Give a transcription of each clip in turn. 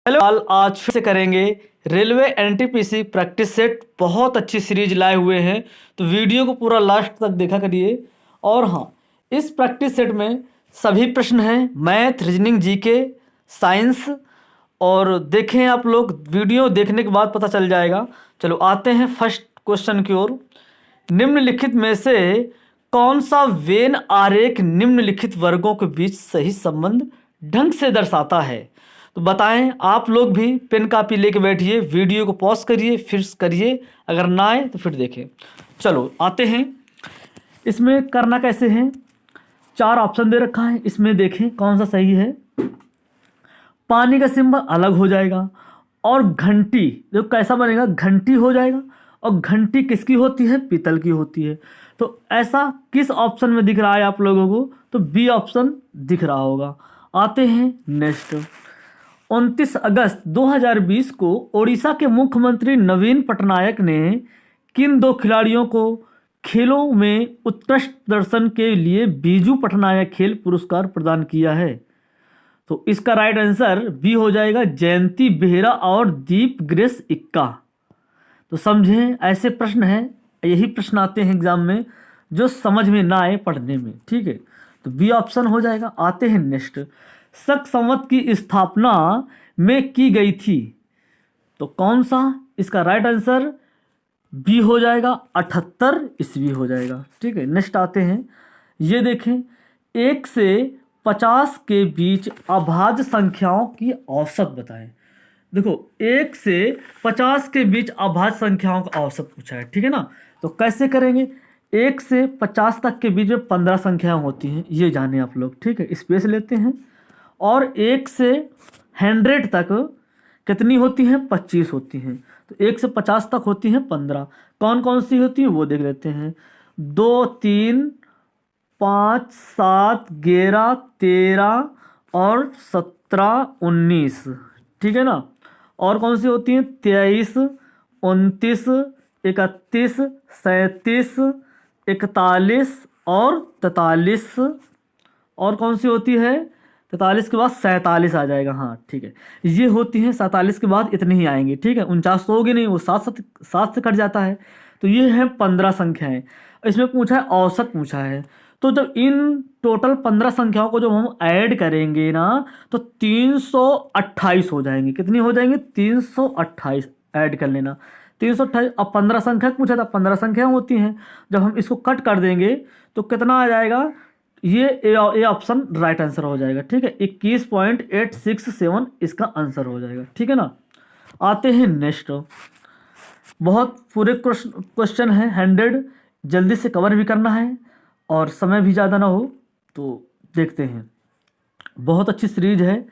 Hello, आज फिर से करेंगे रेलवे एनटीपीसी प्रैक्टिस सेट। बहुत अच्छी सीरीज लाए हुए हैं, तो वीडियो को पूरा लास्ट तक देखा करिए। और हाँ, इस प्रैक्टिस सेट में सभी प्रश्न हैं, मैथ, रीजनिंग, जीके, साइंस। और देखें, आप लोग वीडियो देखने के बाद पता चल जाएगा। चलो आते हैं फर्स्ट क्वेश्चन की ओर। निम्नलिखित में से कौन सा वेन आरेख निम्नलिखित वर्गों के बीच सही संबंध ढंग से दर्शाता है? तो बताएं। आप लोग भी पेन कापी लेके बैठिए, वीडियो को पॉज करिए, फिर करिए, अगर ना आए तो फिर देखें। चलो आते हैं। इसमें करना कैसे है, 4 ऑप्शन दे रखा है, इसमें देखें कौन सा सही है। पानी का सिंबल अलग हो जाएगा और घंटी जो कैसा बनेगा, घंटी हो जाएगा। और घंटी किसकी होती है? पीतल की होती है। तो ऐसा किस ऑप्शन में दिख रहा है आप लोगों को? तो बी ऑप्शन दिख रहा होगा। आते हैं नेक्स्ट। 29 अगस्त 2020 को ओडिशा के मुख्यमंत्री नवीन पटनायक ने किन 2 खिलाड़ियों को खेलों में उत्कृष्ट प्रदर्शन के लिए बीजू पटनायक खेल पुरस्कार प्रदान किया है? तो इसका राइट आंसर बी हो जाएगा, जयंती बेहरा और दीप ग्रेस इक्का। तो समझें, ऐसे प्रश्न हैं, यही प्रश्न आते हैं एग्जाम में जो समझ में ना आए पढ़ने में। ठीक है, तो बी ऑप्शन हो जाएगा। आते हैं नेक्स्ट। शक संवत की स्थापना में की गई थी, तो कौन सा? इसका राइट आंसर बी हो जाएगा, 78 ईस्वी हो जाएगा। ठीक है, नेक्स्ट आते हैं। ये देखें, 1 से 50 के बीच अभाज्य संख्याओं की औसत बताएं। देखो, 1 से 50 के बीच अभाज्य संख्याओं का औसत पूछा है, ठीक है ना। तो कैसे करेंगे? 1 से 50 तक के बीच में 15 संख्याएं होती हैं, ये जाने आप लोग। ठीक है, स्पेस लेते हैं। और 1 से 100 तक कितनी होती हैं? 25 होती हैं। तो 1 से 50 तक होती हैं 15। कौन कौन सी होती है वो देख लेते हैं। 2, 3, 5, 7, 11, 13 और 17, 19। ठीक है ना। और कौन सी होती हैं? 23, 29, 31, 37, 41 और 43। और कौन सी होती है? 43 के बाद 47 आ जाएगा। हाँ ठीक है, ये होती है। 47 के बाद इतने ही आएंगे। ठीक है, 49 तो होगी नहीं, वो 7 से कट जाता है। तो ये है 15 संख्याएं। इसमें पूछा है औसत पूछा है। तो जब इन टोटल 15 संख्याओं को जब हम ऐड करेंगे ना, तो 328 हो जाएंगे। कितनी हो जाएंगी? 328 ऐड कर लेना। 328। अब 15 संख्या पूछा था, 15 संख्याएं होती हैं। जब हम इसको कट कर देंगे तो कितना आ जाएगा? ये ए ऑप्शन राइट आंसर हो जाएगा। ठीक है, 21.867 इसका आंसर हो जाएगा। ठीक है ना। आते हैं नेक्स्ट। बहुत पूरे क्वेश्चन है, 100 जल्दी से कवर भी करना है और समय भी ज़्यादा ना हो, तो देखते हैं। बहुत अच्छी सीरीज है।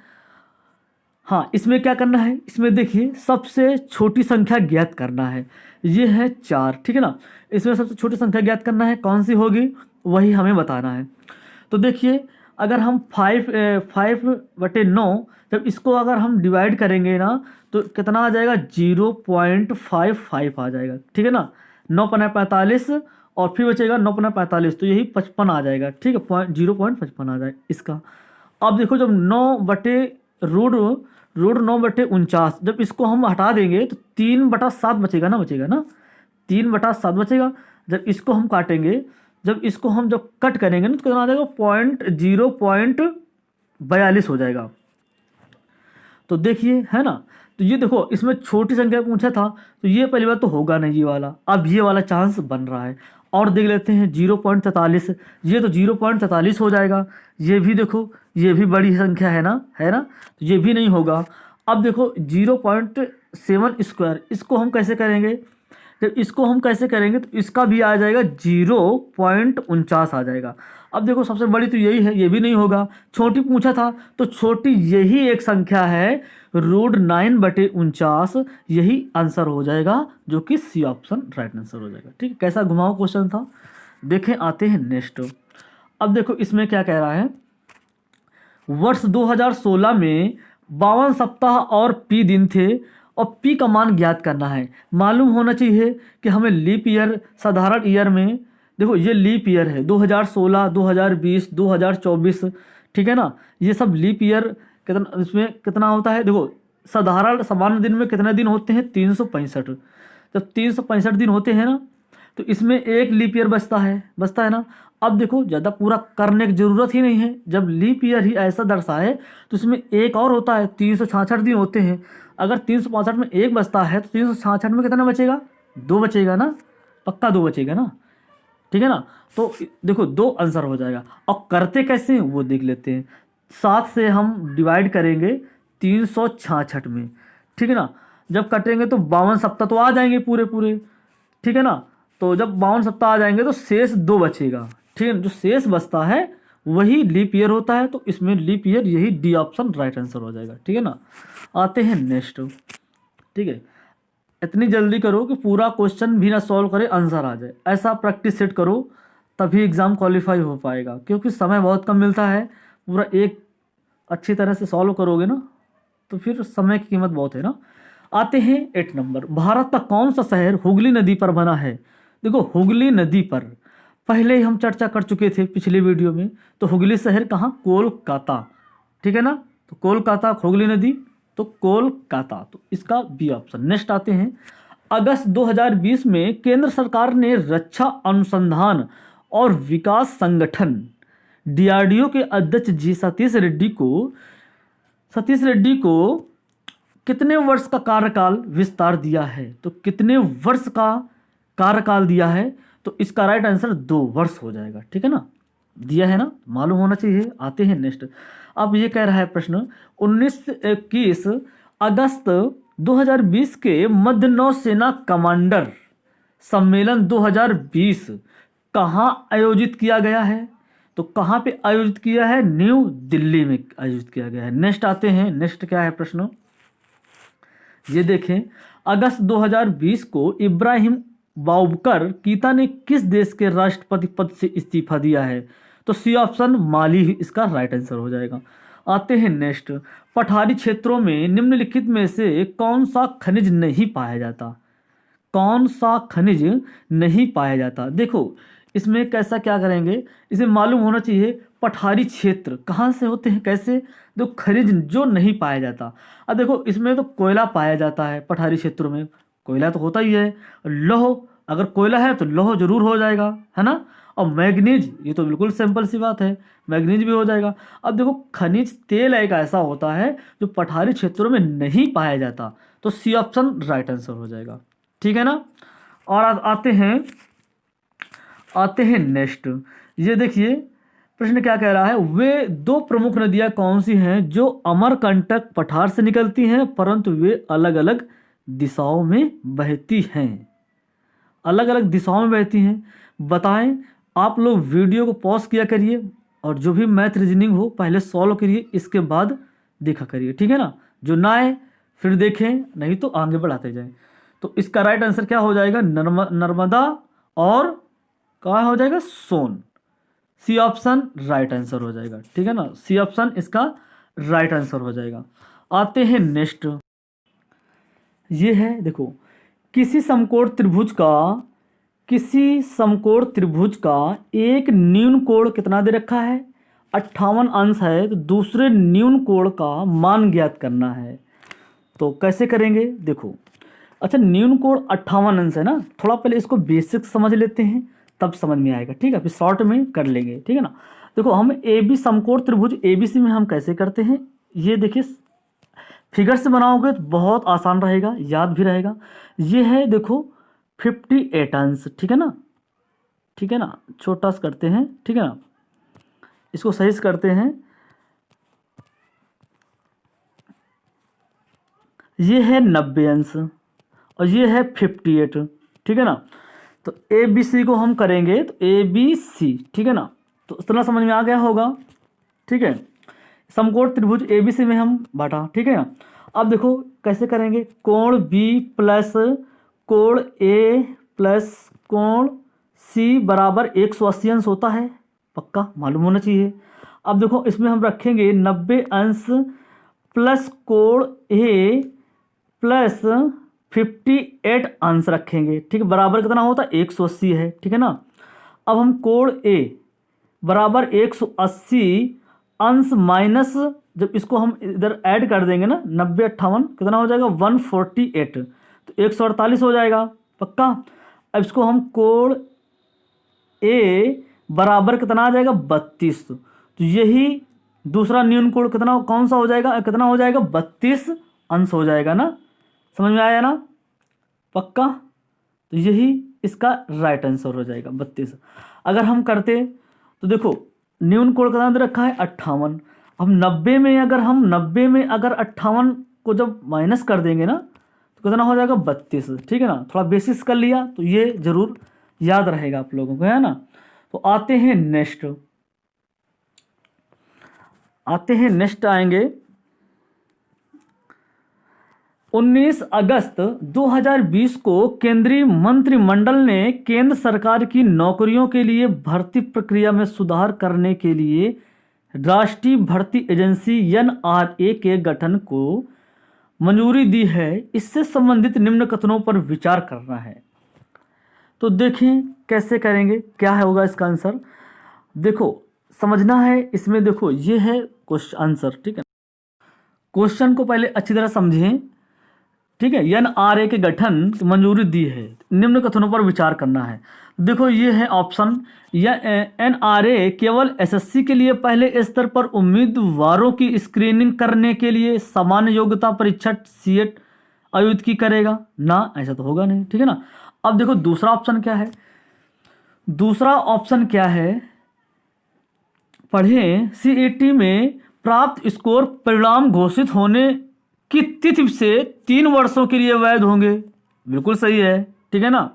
हाँ, इसमें क्या करना है? इसमें देखिए, सबसे छोटी संख्या ज्ञात करना है। ये है 4। ठीक है ना। इसमें सबसे छोटी संख्या ज्ञात करना है, कौन सी होगी वही हमें बताना है। तो देखिए, अगर हम 5/9, जब इसको अगर हम डिवाइड करेंगे ना, तो कितना आ जाएगा? 0.55 आ जाएगा। ठीक है ना। 9 पना 45 और फिर बचेगा 9 पना 45, तो यही 55 आ जाएगा। ठीक है, 0.55 आ जाएगा इसका। अब देखो, जब 9/49, जब इसको हम हटा देंगे तो 3/7 बचेगा ना, 3/7 बचेगा। जब इसको हम काटेंगे, जब कट करेंगे ना, तो कितना आ जाएगा? 0.42 हो जाएगा। तो देखिए, है ना। तो ये देखो, इसमें छोटी संख्या पूछा था, तो ये पहली बार तो होगा नहीं ये वाला। अब ये वाला चांस बन रहा है। और देख लेते हैं 0.43, ये तो 0.43 हो जाएगा। ये भी देखो, ये भी बड़ी संख्या है ना, तो ये भी नहीं होगा। अब देखो 0.7 इसको हम कैसे करेंगे? जब इसको हम कैसे करेंगे तो इसका भी आ जाएगा 0.49 आ जाएगा। अब देखो, सबसे बड़ी तो यही है, ये भी नहीं होगा। छोटी पूछा था, तो छोटी यही एक संख्या है, √9/49, यही आंसर हो जाएगा, जो कि सी ऑप्शन राइट आंसर हो जाएगा। ठीक है, कैसा घुमाओ क्वेश्चन था। देखें, आते हैं नेक्स्ट। अब देखो, इसमें क्या कह रहा है। वर्ष 2016 में 52 सप्ताह और पी दिन थे और पी का मान ज्ञात करना है। मालूम होना चाहिए कि हमें लीप ईयर, साधारण ईयर में, देखो ये लीप ईयर है, 2016, 2020, 2024। ठीक है ना। ये सब लीप ईयर कितना, इसमें कितना होता है? देखो, साधारण सामान्य दिन में कितने दिन होते हैं? 365। जब 365 दिन होते हैं ना, तो इसमें एक लीप ईयर बचता है ना। अब देखो ज़्यादा पूरा करने की ज़रूरत ही नहीं है, जब लीप ईयर ही ऐसा दर्शाए तो इसमें एक और होता है, 366 दिन होते हैं। अगर 365 में एक बचता है तो 366 में कितना बचेगा? 2 बचेगा ना, पक्का 2 बचेगा ना, ठीक है ना। तो देखो 2 आंसर हो जाएगा। और करते कैसे हैं वो देख लेते हैं। 7 से हम डिवाइड करेंगे 366 में, ठीक है ना। जब कटेंगे तो 52 सप्ताह तो आ जाएंगे पूरे पूरे, ठीक है ना। तो जब 52 सप्ताह आ जाएंगे तो शेष 2 बचेगा, ठीक है। जो शेष बचता है वही लीप ईयर होता है, तो इसमें लीप ईयर यही डी ऑप्शन राइट आंसर हो जाएगा, ठीक है ना। आते हैं नेक्स्ट, ठीक है। इतनी जल्दी करो कि पूरा क्वेश्चन भी ना सॉल्व करे आंसर आ जाए, ऐसा प्रैक्टिस सेट करो, तभी एग्ज़ाम क्वालिफाई हो पाएगा, क्योंकि समय बहुत कम मिलता है। पूरा एक अच्छी तरह से सॉल्व करोगे ना तो फिर समय की कीमत बहुत है ना। आते हैं 8 नंबर। भारत का कौन सा शहर हुगली नदी पर बना है? देखो हुगली नदी पर पहले ही हम चर्चा कर चुके थे पिछले वीडियो में। तो हुगली शहर कहाँ? कोलकाता, ठीक है ना। तो कोलकाता, हुगली नदी, तो कोलकाता, तो इसका बी ऑप्शन। नेक्स्ट आते हैं। अगस्त 2020 में केंद्र सरकार ने रक्षा अनुसंधान और विकास संगठन डीआरडीओ के अध्यक्ष जी सतीश रेड्डी को कितने वर्ष का कार्यकाल विस्तार दिया है? तो कितने वर्ष का कार्यकाल दिया है? तो इसका राइट आंसर 2 वर्ष हो जाएगा, ठीक है ना। दिया है ना, मालूम होना चाहिए। आते हैं नेक्स्ट। अब ये कह रहा है प्रश्न 19-21 अगस्त 2020 के मध्य नौसेना कमांडर सम्मेलन 2020 कहाँ आयोजित किया गया है? तो कहाँ पे आयोजित किया है? न्यू दिल्ली में आयोजित किया गया है। नेक्स्ट आते हैं। नेक्स्ट क्या है प्रश्न, ये देखें। अगस्त 2020 को इब्राहिम बाउबकर कीता ने किस देश के राष्ट्रपति पद से इस्तीफा दिया है? तो सी ऑप्शन माली इसका राइट आंसर हो जाएगा। आते हैं नेक्स्ट। पठारी क्षेत्रों में निम्नलिखित में से कौन सा खनिज नहीं पाया जाता? कौन सा खनिज नहीं पाया जाता? देखो इसमें कैसा क्या करेंगे, इसे मालूम होना चाहिए। पठारी क्षेत्र कहाँ से होते हैं, कैसे? जो खनिज जो नहीं पाया जाता। अब देखो इसमें तो कोयला पाया जाता है, पठारी क्षेत्रों में कोयला तो होता ही है। लौह, अगर कोयला है तो लौह जरूर हो जाएगा, है ना। और मैग्नीज, ये तो बिल्कुल सिंपल सी बात है, मैग्नीज भी हो जाएगा। अब देखो खनिज तेल एक ऐसा होता है जो पठारी क्षेत्रों में नहीं पाया जाता, तो सी ऑप्शन राइट आंसर हो जाएगा, ठीक है ना। और आते हैं नेक्स्ट। ये देखिए प्रश्न क्या कह रहा है। वे 2 प्रमुख नदियां कौन सी हैं जो अमरकंटक पठार से निकलती हैं परंतु वे अलग अलग दिशाओं में बहती हैं? अलग अलग दिशाओं में बहती हैं, बताएं। आप लोग वीडियो को पॉज किया करिए और जो भी मैथ रीजनिंग हो पहले सॉल्व करिए, इसके बाद देखा करिए, ठीक है ना। जो ना आए फिर देखें, नहीं तो आगे बढ़ाते जाएं। तो इसका राइट आंसर क्या हो जाएगा? नर्मदा और कहाँ हो जाएगा? सोन। सी ऑप्शन राइट आंसर हो जाएगा, ठीक है ना। सी ऑप्शन इसका राइट आंसर हो जाएगा। आते हैं नेक्स्ट। ये है देखो, किसी समकोण त्रिभुज का एक न्यून कोण कितना दे रखा है? 58 अंश है, तो दूसरे न्यून कोण का मान ज्ञात करना है। तो कैसे करेंगे देखो। अच्छा न्यून कोण 58 अंश है ना, थोड़ा पहले इसको बेसिक समझ लेते हैं तब समझ में आएगा, ठीक है। फिर शॉर्ट में कर लेंगे, ठीक है ना। देखो हम ए बी समकोण त्रिभुज ABC में हम कैसे करते हैं, ये देखिए फिगर से बनाओगे तो बहुत आसान रहेगा, याद भी रहेगा। ये है देखो 58 अंश, ठीक है ना, ठीक है ना। छोटा सा करते हैं, ठीक है ना, इसको सही से करते हैं। ये है 90 अंश और ये है 58, ठीक है ना। तो ABC को हम करेंगे तो ABC, ठीक है ना। तो इतना समझ में आ गया होगा, ठीक है। समकोण त्रिभुज ABC में हम बांटा, ठीक है ना। अब देखो कैसे करेंगे। कोण B प्लस कोण A प्लस कोण C बराबर 180 अंश होता है, पक्का मालूम होना चाहिए। अब देखो इसमें हम रखेंगे 90 अंश प्लस कोण A प्लस 58 अंश रखेंगे, ठीक है। बराबर कितना होता है? 180 है, ठीक है ना। अब हम कोण A बराबर 180 अंश माइनस, जब इसको हम इधर ऐड कर देंगे ना, 90 58 कितना हो जाएगा 148, तो 148 हो जाएगा पक्का। अब इसको हम कोण ए बराबर कितना आ जाएगा 32, तो यही दूसरा न्यून कोण कितना कौन सा हो जाएगा, कितना हो जाएगा 32 अंश हो जाएगा ना, समझ में आया ना पक्का। तो यही इसका राइट आंसर हो जाएगा 32। अगर हम करते तो देखो न्यून कोण कितना दे रखा है 58, अब 90 में अगर हम 90 में अगर 58 को जब माइनस कर देंगे ना तो कितना हो जाएगा 32, ठीक है ना। थोड़ा बेसिस कर लिया तो ये जरूर याद रहेगा आप लोगों को, है ना। तो आते हैं नेक्स्ट आएंगे 19 अगस्त 2020 को केंद्रीय मंत्रिमंडल ने केंद्र सरकार की नौकरियों के लिए भर्ती प्रक्रिया में सुधार करने के लिए राष्ट्रीय भर्ती एजेंसी NRA के गठन को मंजूरी दी है। इससे संबंधित निम्न कथनों पर विचार करना है। तो देखें कैसे करेंगे, क्या होगा इसका आंसर। देखो समझना है इसमें, देखो ये है क्वेश्चन आंसर, ठीक है। क्वेश्चन को पहले अच्छी तरह समझें, ठीक है। NRA के गठन की मंजूरी दी है, निम्न कथनों पर विचार करना है। देखो ये है ऑप्शन, यह NRA केवल SSC के लिए पहले स्तर पर उम्मीदवारों की स्क्रीनिंग करने के लिए सामान्य योग्यता परीक्षा CET आयोजित की करेगा ना, ऐसा तो होगा नहीं, ठीक है ना। अब देखो दूसरा ऑप्शन क्या है, दूसरा ऑप्शन क्या है, पढ़ें CET में प्राप्त स्कोर परिणाम घोषित होने की तिथि से 3 वर्षों के लिए वैध होंगे। बिल्कुल सही है, ठीक है ना।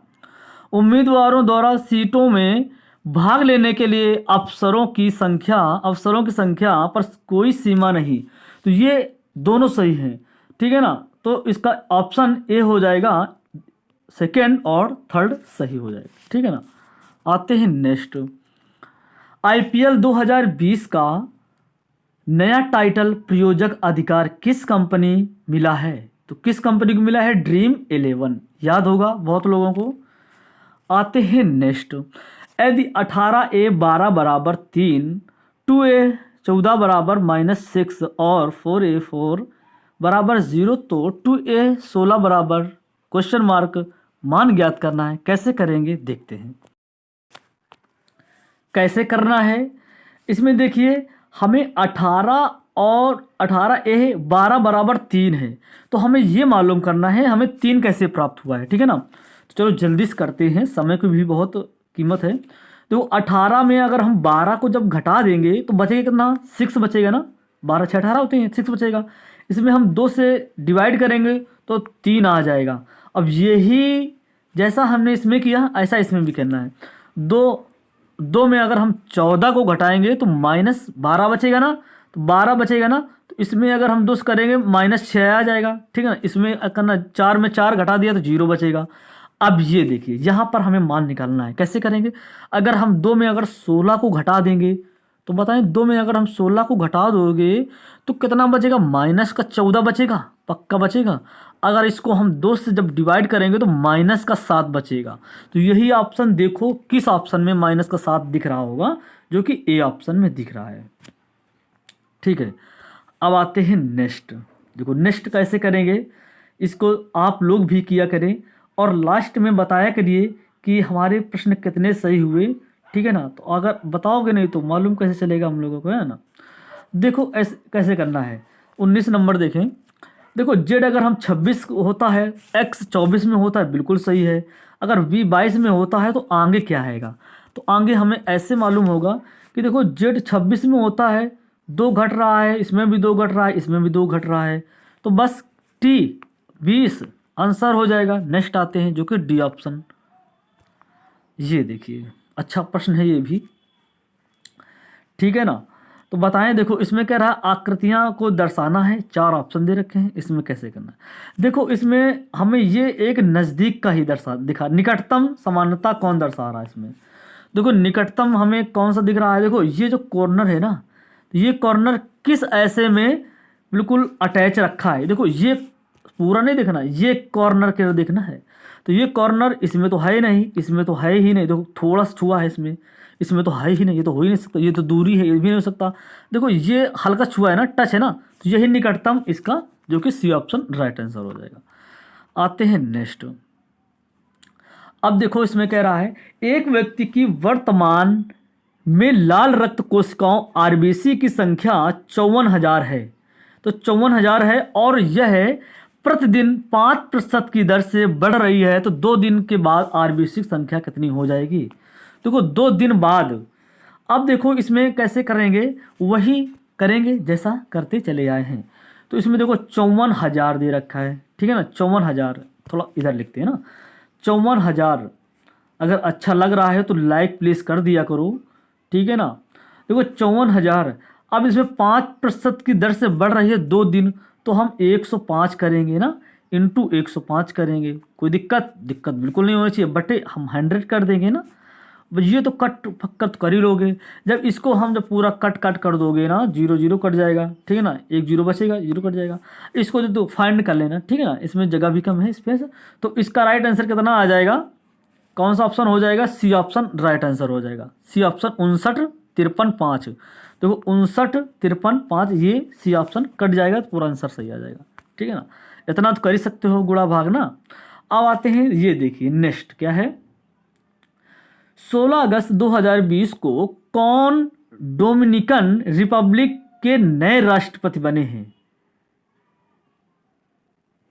उम्मीदवारों द्वारा सीटों में भाग लेने के लिए अफसरों की संख्या पर कोई सीमा नहीं, तो ये दोनों सही हैं, ठीक है ना। तो इसका ऑप्शन ए हो जाएगा, सेकेंड और थर्ड सही हो जाएगा, ठीक है ना। आते हैं नेक्स्ट, IPL 2020 का नया टाइटल प्रायोजक अधिकार किस कंपनी मिला है, तो किस कंपनी को मिला है, ड्रीम 11, याद होगा बहुत लोगों को। आते हैं नेक्स्ट, यदि 18A 12 बराबर 3, 2A 14 बराबर -6 और 4A 4 बराबर 0, तो 2A 16 बराबर क्वेश्चन मार्क मान ज्ञात करना है। कैसे करेंगे देखते हैं कैसे करना है। इसमें देखिए हमें 18 और 18A 12 बराबर 3 है, तो हमें ये मालूम करना है हमें 3 कैसे प्राप्त हुआ है, ठीक है ना। तो चलो जल्दी से करते हैं, समय की भी बहुत कीमत है। तो 18 में अगर हम 12 को जब घटा देंगे तो बचेगा कितना, 6 बचेगा ना, 12 6 18 होते हैं, 6 बचेगा। इसमें हम 2 से डिवाइड करेंगे तो 3 आ जाएगा। अब यही जैसा हमने इसमें किया ऐसा इसमें भी करना है। 2 में अगर हम 14 को घटाएंगे तो -12 बचेगा ना, तो 12 बचेगा ना, तो इसमें अगर हम 2 करेंगे -6 आ जाएगा, ठीक है ना। इसमें करना 4 में 4 घटा दिया तो 0 बचेगा। अब ये देखिए यहाँ पर हमें मान निकालना है, कैसे करेंगे। अगर हम 2 में अगर 16 को घटा देंगे तो बताएं, 2 में अगर हम 16 को घटा दोगे तो कितना बचेगा, -14 बचेगा, पक्का बचेगा। अगर इसको हम 2 से जब डिवाइड करेंगे तो -7 बचेगा। तो यही ऑप्शन देखो किस ऑप्शन में -7 दिख रहा होगा, जो कि ए ऑप्शन में दिख रहा है, ठीक है। अब आते हैं नेक्स्ट, देखो नेक्स्ट कैसे करेंगे, इसको आप लोग भी किया करें और लास्ट में बताया करिए कि हमारे प्रश्न कितने सही हुए, ठीक है ना। तो अगर बताओगे नहीं तो मालूम कैसे चलेगा हम लोगों को, है ना। देखो ऐसे कैसे करना है, 19 नंबर देखें। देखो जेड अगर हम 26 होता है, एक्स 24 में होता है, बिल्कुल सही है। अगर वी 22 में होता है तो आगे क्या आएगा, तो आगे हमें ऐसे मालूम होगा कि देखो जेड 26 में होता है, 2 घट रहा है, इसमें भी 2 घट रहा है, इसमें भी 2 घट रहा है, तो बस टी 20 आंसर हो जाएगा। नेक्स्ट आते हैं जो कि डी ऑप्शन, ये देखिए अच्छा प्रश्न है ये भी, ठीक है ना। तो बताएं, देखो इसमें कह रहा है आकृतियां को दर्शाना है, 4 ऑप्शन दे रखे हैं, इसमें कैसे करना है। देखो इसमें हमें ये एक नज़दीक का ही दिखा, निकटतम समानता कौन दर्शा रहा है इसमें। देखो निकटतम हमें कौन सा दिख रहा है, देखो ये जो कॉर्नर है ना, ये कॉर्नर किस ऐसे में बिल्कुल अटैच रखा है। देखो ये पूरा नहीं देखना, ये कॉर्नर के देखना है। तो ये कॉर्नर इसमें तो है नहीं, इसमें तो है ही नहीं, देखो थोड़ा सा छुआ है इसमें, इसमें तो है ही नहीं, ये तो हो ही नहीं सकता, ये तो दूरी है, ये भी नहीं हो सकता। देखो ये हल्का छुआ है ना, टच है ना, तो यही निकटतम इसका, जो कि सी ऑप्शन राइट आंसर हो जाएगा। आते हैं नेक्स्ट। अब देखो इसमें कह रहा है एक व्यक्ति की वर्तमान में लाल रक्त कोशिकाओं आरबीसी की संख्या 54,000 है। तो 54,000 है और यह प्रतिदिन 5% की दर से बढ़ रही है, तो 2 दिन के बाद आरबीसी की संख्या कितनी हो जाएगी? देखो 2 दिन बाद। अब देखो इसमें कैसे करेंगे, वही करेंगे जैसा करते चले आए हैं। तो इसमें देखो 54,000 दे रखा है, ठीक है ना, 54,000, थोड़ा इधर लिखते हैं ना, 54,000। अगर अच्छा लग रहा है तो लाइक प्लीज़ कर दिया करो, ठीक है ना। देखो 54,000, अब इसमें 5% की दर से बढ़ रही है 2 दिन, तो हम 105 करेंगे ना, इंटू 105 करेंगे। कोई दिक्कत बिल्कुल नहीं होनी चाहिए, बटे हम 100 कर देंगे ना। ये तो कट फक्कत कर ही लोगे। जब इसको हम जब पूरा कट कर दोगे ना, 0 0 कट जाएगा, ठीक है ना, 1 0 बचेगा, 0 कट जाएगा। इसको तो फाइंड कर लेना, ठीक है ना, इसमें जगह भी कम है, स्पेस। तो इसका राइट आंसर कितना आ जाएगा, कौन सा ऑप्शन हो जाएगा? सी ऑप्शन राइट आंसर हो जाएगा। C option 59 53 5। देखो 59 53 5, ये सी ऑप्शन कट जाएगा तो पूरा आंसर सही आ जाएगा, ठीक है ना। इतना तो कर ही सकते हो गुणा भाग ना। अब आते हैं, ये देखिए नेक्स्ट क्या है। 16 अगस्त 2020 को कौन डोमिनिकन रिपब्लिक के नए राष्ट्रपति बने हैं?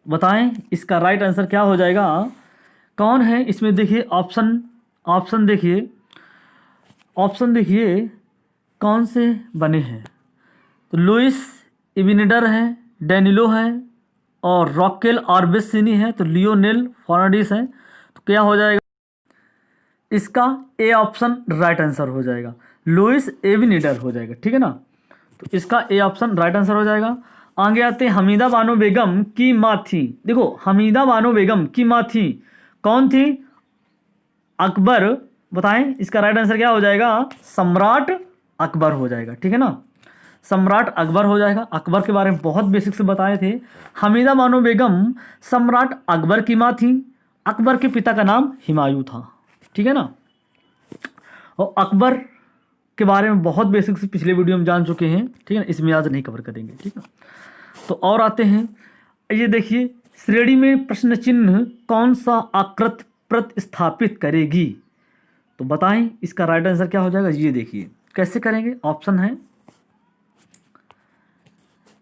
बताएं इसका राइट आंसर क्या हो जाएगा, कौन है? इसमें देखिए ऑप्शन देखिए कौन से बने हैं। तो लुइस इबिनेडर है, डैनिलो है, और रॉकेल आर्बेसिनी है, तो लियोनेल फर्नांडिस है। तो क्या हो जाएगा इसका? ए ऑप्शन राइट आंसर हो जाएगा, लुइस एबिनेडर हो जाएगा, ठीक है ना। तो इसका ए ऑप्शन राइट आंसर हो जाएगा। आगे आते हैं, हमीदा बानो बेगम की माँ थी। देखो हमीदा बानो बेगम की माँ थी, कौन थी? अकबर। बताएं इसका राइट आंसर क्या हो जाएगा? सम्राट अकबर हो जाएगा, ठीक है ना, सम्राट अकबर हो जाएगा। अकबर के बारे में बहुत बेसिक से बताए थे। हमीदा बानो बेगम सम्राट अकबर की माँ थी। अकबर के पिता का नाम हुमायूं था, ठीक है ना। और अकबर के बारे में बहुत बेसिक से पिछले वीडियो में जान चुके हैं, ठीक है ना, इसमें आज नहीं कवर करेंगे, ठीक है। तो और आते हैं, ये देखिए श्रेणी में प्रश्न चिन्ह कौन सा आकृति प्रतिस्थापित करेगी? तो बताएं इसका राइट आंसर क्या हो जाएगा। ये देखिए कैसे करेंगे, ऑप्शन है,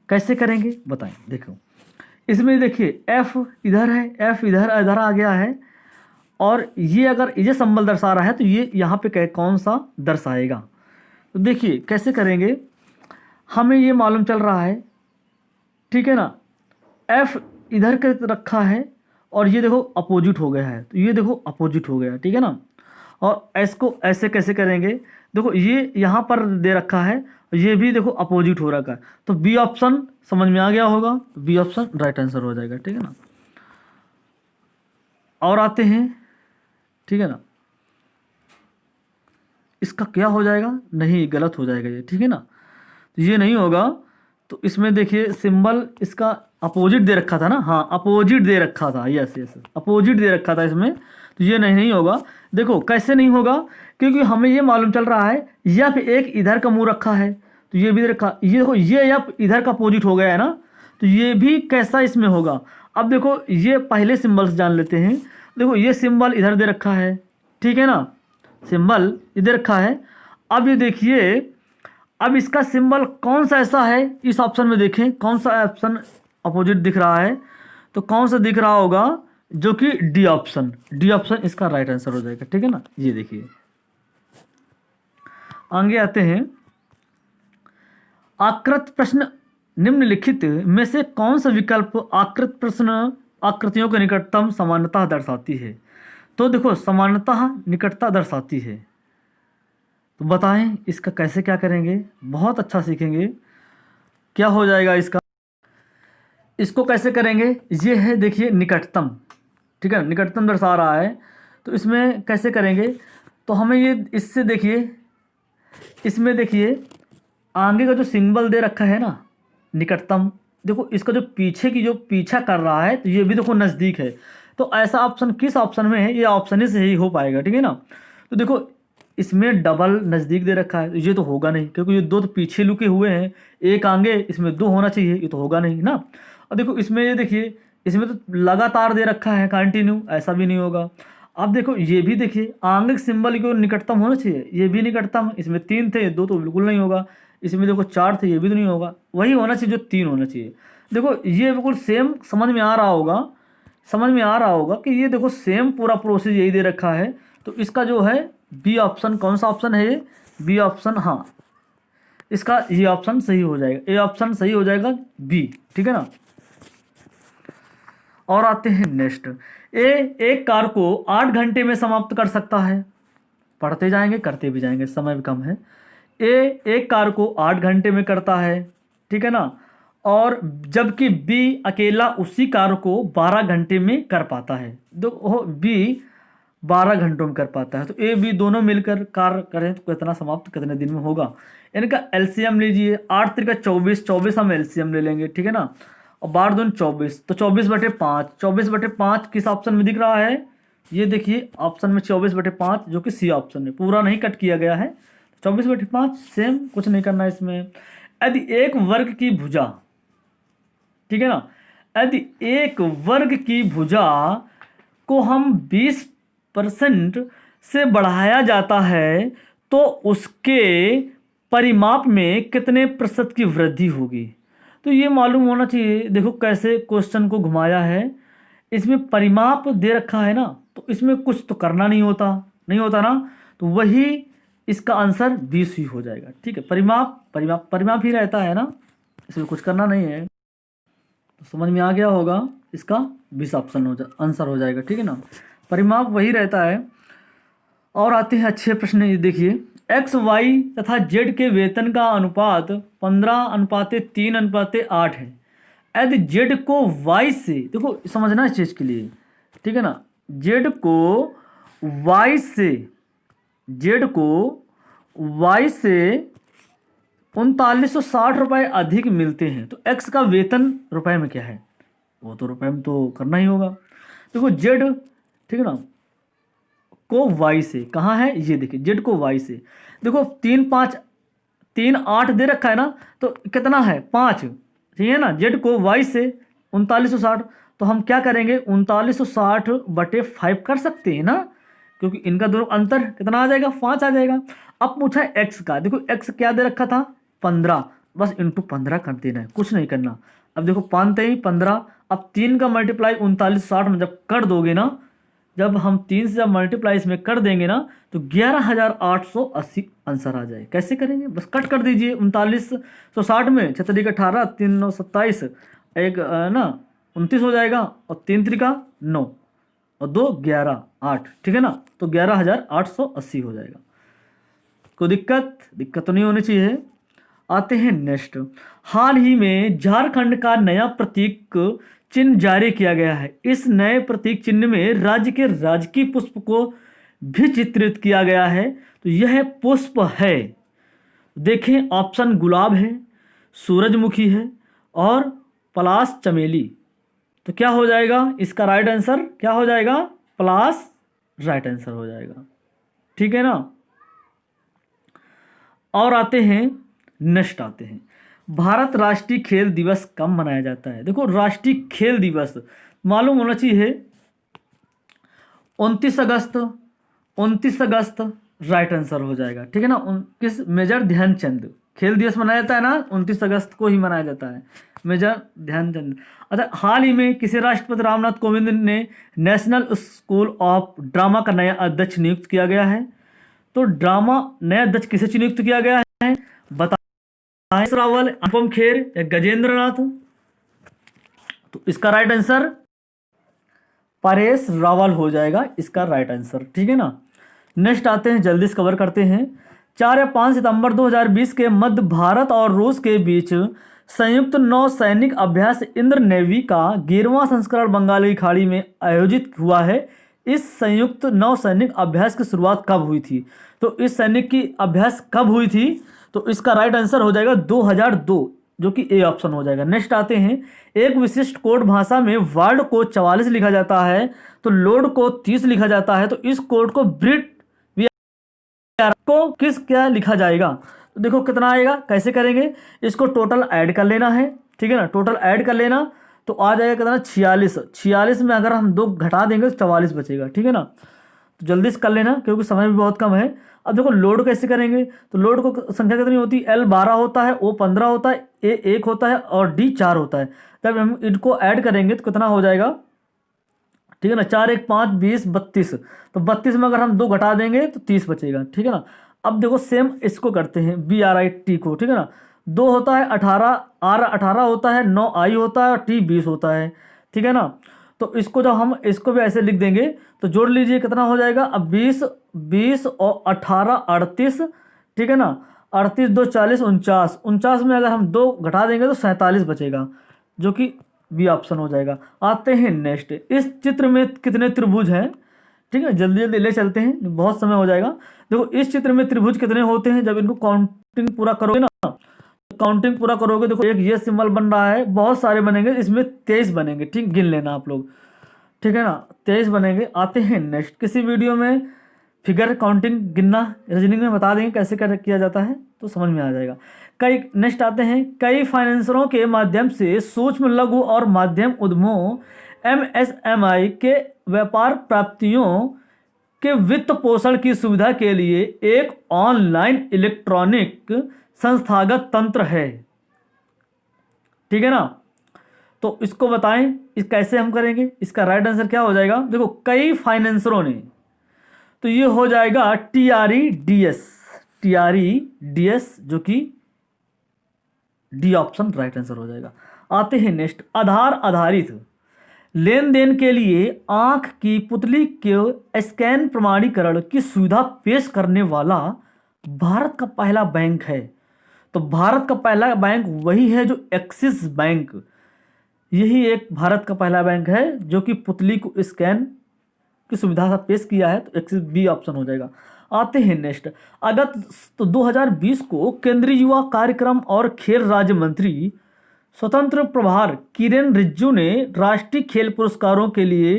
कैसे करेंगे बताएं। देखो इसमें देखिए एफ इधर है, एफ इधर आ गया है, और ये अगर ये संबल दर्शा रहा है तो ये यहाँ पे कौन सा दर्शाएगा। तो देखिए कैसे करेंगे, हमें ये मालूम चल रहा है, ठीक है ना, एफ इधर के रखा है और ये देखो अपोजिट हो गया है, तो ये देखो अपोजिट हो गया, ठीक है ना। और एस को ऐसे कैसे करेंगे, देखो ये यहाँ पर दे रखा है, ये भी देखो अपोजिट हो रखा है, तो बी ऑप्शन समझ में आ गया होगा, तो बी ऑप्शन राइट आंसर हो जाएगा, ठीक है ना। और आते हैं, ठीक है ना, इसका क्या हो जाएगा, नहीं गलत हो जाएगा ये, ठीक है ना, तो ये नहीं होगा। तो इसमें देखिए सिंबल इसका अपोजिट दे रखा था ना, हाँ अपोजिट दे रखा था, यस अपोजिट दे रखा था इसमें, तो ये नहीं होगा। देखो कैसे नहीं होगा, क्योंकि हमें ये मालूम चल रहा है या फिर एक इधर का मुंह रखा है, तो ये भी रखा, ये देखो ये या इधर का अपोजिट हो गया है ना, तो ये भी कैसा इसमें होगा। अब देखो ये पहले सिंबल्स जान लेते हैं। देखो ये सिंबल इधर दे रखा है, ठीक है ना, सिंबल इधर रखा है। अब ये देखिए, अब इसका सिंबल कौन सा ऐसा है, इस ऑप्शन में देखें कौन सा ऑप्शन अपोजिट दिख रहा है, तो कौन सा दिख रहा होगा, जो कि डी ऑप्शन इसका राइट आंसर हो जाएगा, ठीक है ना। ये देखिए आगे आते हैं, आकृत प्रश्न निम्नलिखित में से कौन सा विकल्प आकृत प्रश्न आकृतियों के निकटतम समानता दर्शाती है? तो देखो समानता निकटता दर्शाती है, तो बताएं इसका कैसे क्या करेंगे, बहुत अच्छा सीखेंगे। क्या हो जाएगा इसका, इसको कैसे करेंगे, ये है देखिए निकटतम, ठीक है, निकटतम दर्शा रहा है, तो इसमें कैसे करेंगे, तो हमें ये इससे देखिए, इसमें देखिए आगे का जो सिंबल दे रखा है ना निकटतम, देखो इसका जो पीछे की जो पीछा कर रहा है, तो ये भी देखो नज़दीक है। तो ऐसा ऑप्शन किस ऑप्शन में है, ये ऑप्शन ही से ही हो पाएगा, ठीक है ना। तो देखो इसमें डबल नज़दीक दे रखा है, ये तो होगा नहीं क्योंकि ये दो तो पीछे लुके हुए हैं, एक आगे, इसमें दो होना चाहिए, ये तो होगा नहीं ना। और देखो इसमें ये देखिए, इसमें तो लगातार दे रखा है कंटिन्यू, ऐसा भी नहीं होगा। अब देखो ये भी देखिए, आंगिक सिंबल को निकटतम होना चाहिए, ये भी निकटतम, इसमें 3 थे, 2 तो बिल्कुल नहीं होगा। इसमें देखो 4 थे, ये भी तो नहीं होगा, वही होना चाहिए जो 3 होना चाहिए। देखो ये बिल्कुल सेम समझ में आ रहा होगा, समझ में आ रहा होगा कि ये देखो सेम पूरा प्रोसेस यही दे रखा है। तो इसका जो है बी ऑप्शन, कौन सा ऑप्शन है ये, बी ऑप्शन, हाँ इसका ये ऑप्शन सही हो जाएगा, ए ऑप्शन सही हो जाएगा, बी, ठीक है ना। और आते हैं नेक्स्ट, एक कार को 8 घंटे में समाप्त कर सकता है, पढ़ते जाएंगे करते भी जाएंगे, समय भी कम है। एक कार को 8 घंटे में करता है, ठीक है ना, और जबकि बी अकेला उसी कार को 12 घंटे में कर पाता है। दो बी 12 घंटों में कर पाता है, तो ए बी दोनों मिलकर कार्य करें तो कितना समाप्त कितने दिन में होगा। इनका एलसीएम लीजिए, 8 त्रिका 24, 24 हम एलसीएम ले लेंगे, ठीक है ना, और 12 दूनी 24, तो 24/5, 24/5 किस ऑप्शन में दिख रहा है, ये देखिए ऑप्शन में 24/5 जो कि सी ऑप्शन है, पूरा नहीं कट किया गया है, 24/5 सेम, कुछ नहीं करना है इसमें। यदि एक वर्ग की भुजा, ठीक है ना, यदि एक वर्ग की भुजा को हम 20% से बढ़ाया जाता है तो उसके परिमाप में कितने प्रतिशत की वृद्धि होगी। तो ये मालूम होना चाहिए, देखो कैसे क्वेश्चन को घुमाया है, इसमें परिमाप दे रखा है ना, तो इसमें कुछ तो करना नहीं होता, नहीं होता ना, तो वही इसका आंसर 20 ही हो जाएगा, ठीक है। परिमाप परिमाप परिमाप ही रहता है ना, इसमें कुछ करना नहीं है, तो समझ में आ गया होगा, इसका 20 ऑप्शन आंसर हो जाएगा, ठीक है ना, परिमाप वही रहता है। और आते हैं अच्छे प्रश्न, ये देखिए, एक्स वाई तथा जेड के वेतन का अनुपात 15:3:8 है। यदि जेड को वाई से, देखो समझना इस चीज़ के लिए, ठीक है ना, जेड को वाई से, जेड को वाई से 3960 रुपये अधिक मिलते हैं, तो एक्स का वेतन रुपए में क्या है, वो तो रुपए में तो करना ही होगा। देखो जेड, ठीक है ना, को वाई से, कहाँ है ये देखिए, जेड को वाई से, देखो 3 8 दे रखा है ना, तो कितना है 5, ठीक है ना, जेड को वाई से 3960, तो हम क्या करेंगे 3960/5 कर सकते हैं ना, क्योंकि इनका दोनों अंतर कितना आ जाएगा, 5 आ जाएगा। अब पूछा है एक्स का, देखो एक्स क्या दे रखा था 15, बस इंटू 15 कर देना है, कुछ नहीं करना। अब देखो 5 3 15, अब 3 का मल्टीप्लाई 3960 में जब कर दोगे ना, जब हम 3 से जब मल्टीप्लाई इसमें कर देंगे ना, तो 11,880 आंसर आ जाए। कैसे करेंगे, बस कट कर दीजिए 3960 में, 6 3 18, 3 9 27, एक ना 29 हो जाएगा, और 3 3 9, और 2 11 8, ठीक है ना, तो 11,880 हो जाएगा। कोई दिक्कत तो नहीं होनी चाहिए। आते हैं नेक्स्ट, हाल ही में झारखंड का नया प्रतीक चिन्ह जारी किया गया है। इस नए प्रतीक चिन्ह में राज्य के राजकीय पुष्प को भी चित्रित किया गया है, तो यह पुष्प है, देखें ऑप्शन गुलाब है, सूरजमुखी है और पलाश चमेली। तो क्या हो जाएगा इसका राइट आंसर, क्या हो जाएगा, पलाश राइट आंसर हो जाएगा, ठीक है ना। और आते हैं नेक्स्ट, आते हैं भारत राष्ट्रीय खेल दिवस कब मनाया जाता है। देखो राष्ट्रीय खेल दिवस मालूम होना चाहिए, 29 अगस्त, 29 अगस्त राइट आंसर हो जाएगा, ठीक है ना। किस, मेजर ध्यानचंद खेल दिवस मनाया जाता है ना, 29 अगस्त को ही मनाया जाता है, मेजर ध्यानचंद। अच्छा, हाल ही में किसे राष्ट्रपति रामनाथ कोविंद ने नेशनल स्कूल ऑफ ड्रामा का नया अध्यक्ष नियुक्त किया गया है। तो ड्रामा नया अध्यक्ष किसे नियुक्त किया गया है, बता, परेश रावल, अनुपम खेर या गजेंद्र नाथ। तो इसका राइट आंसर परेश रावल हो जाएगा, इसका राइट आंसर, ठीक है ना। नेक्स्ट आते हैं, जल्दी से कवर करते हैं। 4 या 5 सितंबर 2020 के मध्य भारत और रूस के बीच संयुक्त नौ सैनिक अभ्यास इंद्र नेवी का 11वां संस्करण बंगाल की खाड़ी में आयोजित हुआ है। इस संयुक्त नौ सैनिक अभ्यास की शुरुआत कब हुई थी, तो इस सैनिक की अभ्यास कब हुई थी, तो इसका राइट आंसर हो जाएगा 2002, जो कि ए ऑप्शन हो जाएगा। नेक्स्ट आते हैं, एक विशिष्ट कोड भाषा में वर्ड को 44 लिखा जाता है, तो लोड को 30 लिखा जाता है, तो इस कोड को ब्रिट को किस क्या लिखा जाएगा। तो देखो कितना आएगा, कैसे करेंगे, इसको टोटल ऐड कर लेना है, ठीक है ना। टोटल ऐड कर लेना तो आ जाएगा कितना, 46। 46 में अगर हम 2 घटा देंगे तो 44 बचेगा, ठीक है ना। तो जल्दी से कर लेना क्योंकि समय भी बहुत कम है। अब देखो लोड कैसे करेंगे, तो लोड को संख्या कितनी होती है, L 12 होता है, O 15 होता है, A 1 होता है और D 4 होता है। जब हम इनको ऐड करेंगे तो कितना हो जाएगा, ठीक है ना। 4 1 5 20 32। तो 32 में अगर हम 2 घटा देंगे तो 30 बचेगा, ठीक है ना। अब देखो सेम इसको करते हैं BRIT को, ठीक है ना। 2 होता है 18, R 18 होता है, 9 I होता है और T 20 होता है, ठीक है ना। तो इसको जब हम इसको भी ऐसे लिख देंगे तो जोड़ लीजिए कितना हो जाएगा। अब 20 20 और 18 38, ठीक है ना। 38 2 40 49, 49 में अगर हम 2 घटा देंगे तो 47 बचेगा, जो कि बी ऑप्शन हो जाएगा। आते हैं नेक्स्ट, इस चित्र में कितने त्रिभुज हैं, ठीक है। जल्दी जल्दी ले चलते हैं, बहुत समय हो जाएगा। देखो इस चित्र में त्रिभुज कितने होते हैं, जब इनको काउंटिंग पूरा करोगे ना, काउंटिंग पूरा करोगे, देखो एक ये सिंबल बन रहा है, बहुत सारे बनेंगे, इसमें 23 बनेंगे, ठीक, गिन लेना आप लोग, ठीक है ना। 23 बनेंगे। आते हैं नेक्स्ट, किसी वीडियो में फिगर काउंटिंग गिनना रीजनिंग में बता देंगे कैसे कर किया जाता है, तो समझ में आ जाएगा। कई नेक्स्ट आते हैं, कई फाइनेंसरों के माध्यम से सूक्ष्म लघु और मध्यम उद्यमों MSMI के व्यापार प्राप्तियों के वित्त पोषण की सुविधा के लिए एक ऑनलाइन इलेक्ट्रॉनिक संस्थागत तंत्र है, ठीक है ना। तो इसको बताएं, इस कैसे हम करेंगे, इसका राइट आंसर क्या हो जाएगा। देखो कई फाइनेंसरों ने, तो ये हो जाएगा TREDS, TREDS, जो कि डी ऑप्शन राइट आंसर हो जाएगा। आते हैं नेक्स्ट, आधार आधारित लेन देन के लिए आंख की पुतली के स्कैन प्रमाणीकरण की सुविधा पेश करने वाला भारत का पहला बैंक है। तो भारत का पहला बैंक वही है जो एक्सिस बैंक, यही एक भारत का पहला बैंक है जो कि पुतली को स्कैन की सुविधा पेश किया है, तो एक्सिस बी ऑप्शन हो जाएगा। आते हैं नेक्स्ट, अगस्त 2020 को केंद्रीय युवा कार्यक्रम और खेल राज्य मंत्री स्वतंत्र प्रभार किरेन रिजिजू ने राष्ट्रीय खेल पुरस्कारों के लिए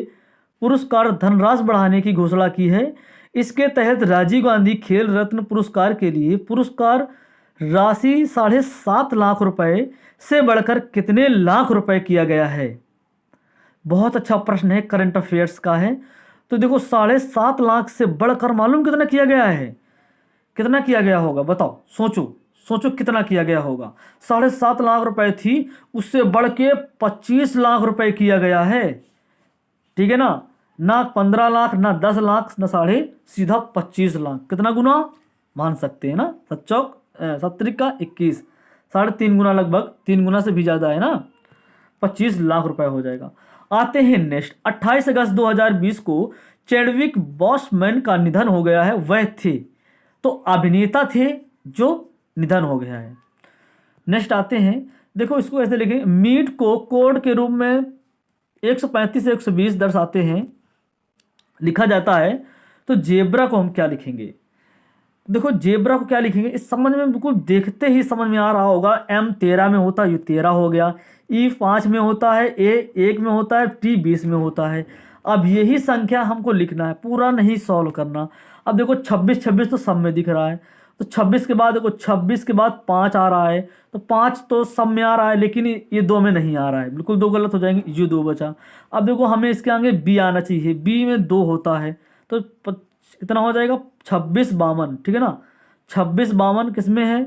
पुरस्कार धनराशि बढ़ाने की घोषणा की है। इसके तहत राजीव गांधी खेल रत्न पुरस्कार के लिए पुरस्कार राशि 7.5 लाख रुपए से बढ़कर कितने लाख रुपए किया गया है। बहुत अच्छा प्रश्न है, करंट अफेयर्स का है। तो देखो 7.5 लाख से बढ़कर मालूम कितना किया गया है, कितना किया गया होगा बताओ, सोचो सोचो कितना किया गया होगा। 7.5 लाख रुपए थी, उससे बढ़ के 25 लाख रुपए किया गया है, ठीक है ना। ना 15 लाख, ना 10 लाख, ना सीधा 25 लाख, कितना गुना मान सकते हैं ना, 7 का 21, 3.5 गुना, लगभग 3 गुना से भी ज़्यादा है ना, 25 लाख रुपए हो जाएगा। आते हैं नेक्स्ट, 28 अगस्त 2020 को चैडविक बॉसमैन का निधन हो गया है, वह थे, तो अभिनेता थे जो निधन हो गया है। नेक्स्ट आते हैं, देखो इसको ऐसे लिखें, मीट को कोड के रूप में 135 से 120 दर्शाते हैं, लिखा जाता है। तो जेब्रा को हम क्या लिखेंगे, देखो जेब्रा को क्या लिखेंगे, इस समझ में बिल्कुल देखते ही समझ में आ रहा होगा। M 13 में होता है, U 13 हो गया, E 5 में होता है, A 1 में होता है, T 20 में होता है। अब यही संख्या हमको लिखना है, पूरा नहीं सॉल्व करना। अब देखो 26 26 तो सब में दिख रहा है, तो 26 के बाद देखो 26 के बाद 5 आ रहा है, तो 5 तो सब में आ रहा है, लेकिन ये 2 में नहीं आ रहा है, बिल्कुल 2 गलत हो जाएंगे, ये 2 बचा। अब देखो हमें इसके आगे B आना चाहिए, B में 2 होता है, तो कितना हो जाएगा, 26 52, ठीक है ना। 26 52 किस में है,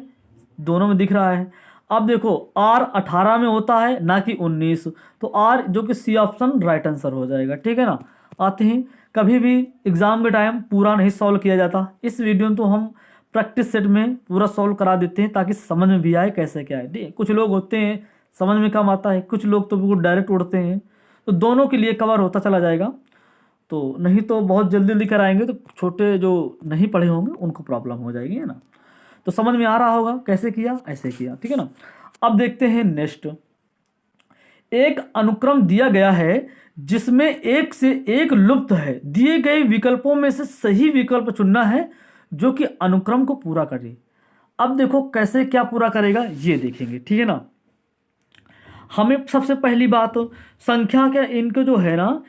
दोनों में दिख रहा है। अब देखो R 18 में होता है, ना कि 19, तो R जो कि C ऑप्शन राइट आंसर हो जाएगा, ठीक है ना। आते हैं, कभी भी एग्जाम के टाइम पूरा नहीं सॉल्व किया जाता, इस वीडियो में तो हम प्रैक्टिस सेट में पूरा सॉल्व करा देते हैं ताकि समझ में भी आए कैसे क्या है, ठीक है। कुछ लोग होते हैं समझ में कम आता है, कुछ लोग तो बिल्कुल डायरेक्ट उड़ते हैं, तो दोनों के लिए कवर होता चला जाएगा। तो नहीं तो बहुत जल्दी जल्दी कराएंगे तो छोटे जो नहीं पढ़े होंगे उनको प्रॉब्लम हो जाएगी, है ना। तो समझ में आ रहा होगा कैसे किया, ऐसे किया, ठीक है ना। अब देखते हैं नेक्स्ट, एक अनुक्रम दिया गया है जिसमें एक से एक लुप्त है, दिए गए विकल्पों में से सही विकल्प चुनना है जो कि अनुक्रम को पूरा करे। अब देखो कैसे क्या पूरा करेगा ये देखेंगे, ठीक है ना। हमें सबसे पहली बात संख्या के इनको जो है ना,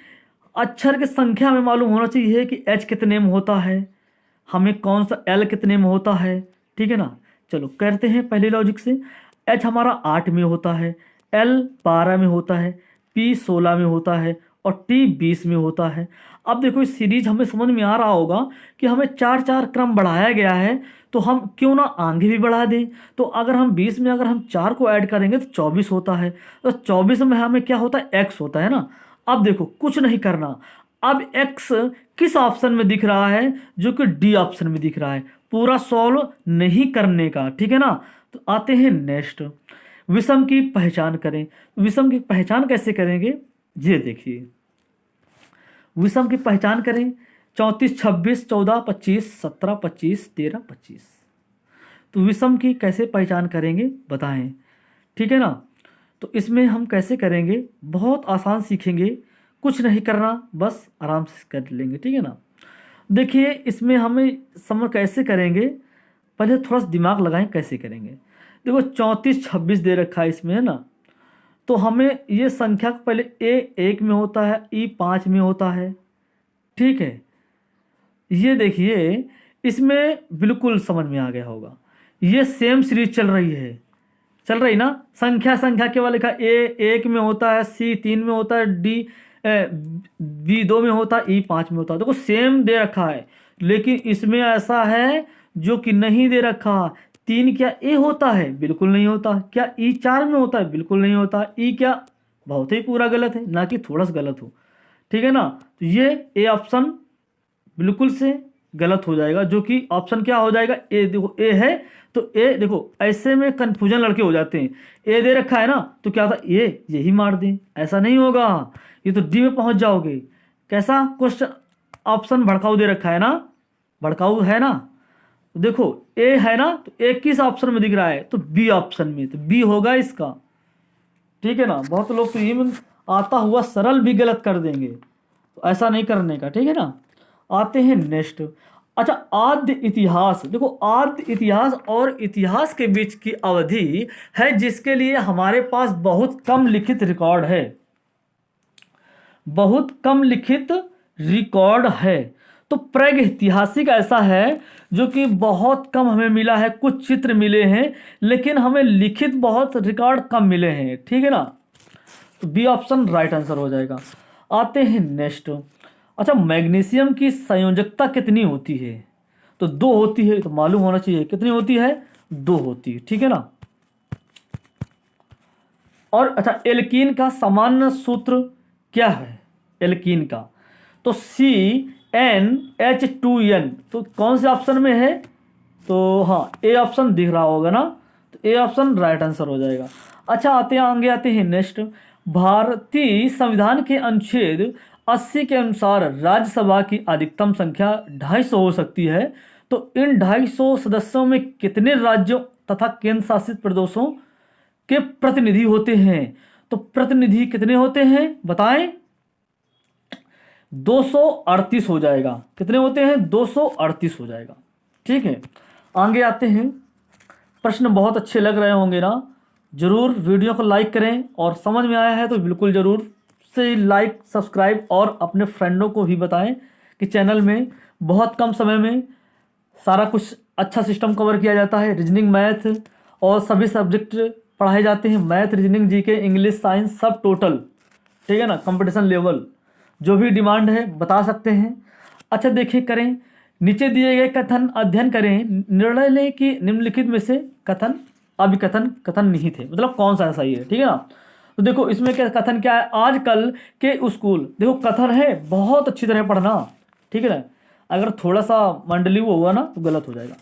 अक्षर की संख्या में मालूम होना चाहिए कि H कितने में होता है, हमें कौन सा L कितने में होता है, ठीक है ना। चलो करते हैं पहले लॉजिक से। H हमारा 8 में होता है, L 12 में होता है, P 16 में होता है और T 20 में होता है। अब देखो इस सीरीज हमें समझ में आ रहा होगा कि हमें 4 क्रम बढ़ाया गया है, तो हम क्यों ना आगे भी बढ़ा दें। तो अगर हम 20 में अगर हम 4 को ऐड करेंगे तो 24 होता है, तो 24 में हमें क्या होता है, x होता है ना। अब देखो कुछ नहीं करना, अब x किस ऑप्शन में दिख रहा है, जो कि डी ऑप्शन में दिख रहा है, पूरा सॉल्व नहीं करने का, ठीक है ना। तो आते हैं नेक्स्ट, विषम की पहचान करें। विषम की पहचान कैसे करेंगे, ये देखिए। विषम की पहचान करें, 34 26 14 25 17 25 13 25। तो विषम की कैसे पहचान करेंगे बताएं, ठीक है ना। तो इसमें हम कैसे करेंगे, बहुत आसान सीखेंगे, कुछ नहीं करना, बस आराम से कर लेंगे, ठीक है ना। देखिए इसमें हमें समझ कैसे करेंगे, पहले थोड़ा सा दिमाग लगाएं कैसे करेंगे। देखो 34 26 दे रखा है इसमें, है ना। तो हमें ये संख्या को पहले ए 1 में होता है, ई 5 में होता है, ठीक है। ये देखिए इसमें बिल्कुल समझ में आ गया होगा, ये सेम सीरीज चल रही है, चल रही ना। संख्या संख्या केवल लिखा, ए 1 में होता है, सी 3 में होता है, डी बी 2 में होता है, ई 5 में होता है। देखो सेम दे रखा है, लेकिन इसमें ऐसा है जो कि नहीं दे रखा। 3 क्या ए होता है, बिल्कुल नहीं होता। क्या ई 4 में होता है, बिल्कुल नहीं होता। ई क्या, बहुत ही पूरा गलत है, ना कि थोड़ा सा गलत हो, ठीक है ना। तो ये ए ऑप्शन बिल्कुल से गलत हो जाएगा, जो कि ऑप्शन क्या हो जाएगा, ए। देखो ए है तो ए, देखो ऐसे में कंफ्यूजन लड़के हो जाते हैं। ए दे रखा है ना, तो क्या था, ए यही मार दें, ऐसा नहीं होगा, ये तो डी में पहुंच जाओगे। कैसा क्वेश्चन, ऑप्शन भड़काऊ दे रखा है ना, भड़काऊ है ना। तो देखो ए है ना, तो ए किस ऑप्शन में दिख रहा है, तो बी ऑप्शन में, तो बी होगा इसका, ठीक है ना। बहुत लोग तो ये आता हुआ सरल भी गलत कर देंगे, तो ऐसा नहीं करने का, ठीक है ना। आते हैं नेक्स्ट। अच्छा, आद्य इतिहास। देखो आद्य इतिहास और इतिहास के बीच की अवधि है जिसके लिए हमारे पास बहुत कम लिखित रिकॉर्ड है, बहुत कम लिखित रिकॉर्ड है। तो प्रागैतिहासिक ऐसा है जो कि बहुत कम हमें मिला है, कुछ चित्र मिले हैं, लेकिन हमें लिखित बहुत रिकॉर्ड कम मिले हैं, ठीक है ना। तो बी ऑप्शन राइट आंसर हो जाएगा। आते हैं नेक्स्ट। अच्छा, मैग्नीशियम की संयोजकता कितनी होती है, तो 2 होती है, तो मालूम होना चाहिए कितनी होती है, 2 होती है, ठीक है ना। और अच्छा, एल्कीन का सामान्य सूत्र क्या है, एल्कीन का, तो CnH2n, तो कौन से ऑप्शन में है, तो हाँ ए ऑप्शन दिख रहा होगा ना, तो ए ऑप्शन राइट आंसर हो जाएगा। अच्छा आगे आते हैं नेक्स्ट। भारतीय संविधान के अनुच्छेद 80 के अनुसार राज्यसभा की अधिकतम संख्या 250 हो सकती है, तो इन 250 सदस्यों में कितने राज्यों तथा केंद्र शासित प्रदेशों के प्रतिनिधि होते हैं, तो प्रतिनिधि कितने होते हैं बताएं, 238 हो जाएगा। कितने होते हैं, 238 हो जाएगा, ठीक है। आगे आते हैं, प्रश्न बहुत अच्छे लग रहे होंगे ना, जरूर वीडियो को लाइक करें, और समझ में आया है तो बिल्कुल जरूर से लाइक सब्सक्राइब और अपने फ्रेंडों को भी बताएं कि चैनल में बहुत कम समय में सारा कुछ अच्छा सिस्टम कवर किया जाता है। रीजनिंग, मैथ और सभी सब्जेक्ट पढ़ाए जाते हैं, math, reasoning, GK, English, science, सब टोटल, ठीक है ना। कंपटीशन लेवल जो भी डिमांड है बता सकते हैं। अच्छा देखिए, करें नीचे दिए गए कथन अध्ययन करें, निर्णय लें कि निम्नलिखित में से कथन अभिकथन कथन निहित है, मतलब कौन सा सही है, ठीक है ना। तो देखो इसमें क्या कथन क्या है, आजकल के स्कूल, देखो कथन है बहुत अच्छी तरह पढ़ना, ठीक है ना। अगर थोड़ा सा मंडली वो हुआ ना तो गलत हो जाएगा।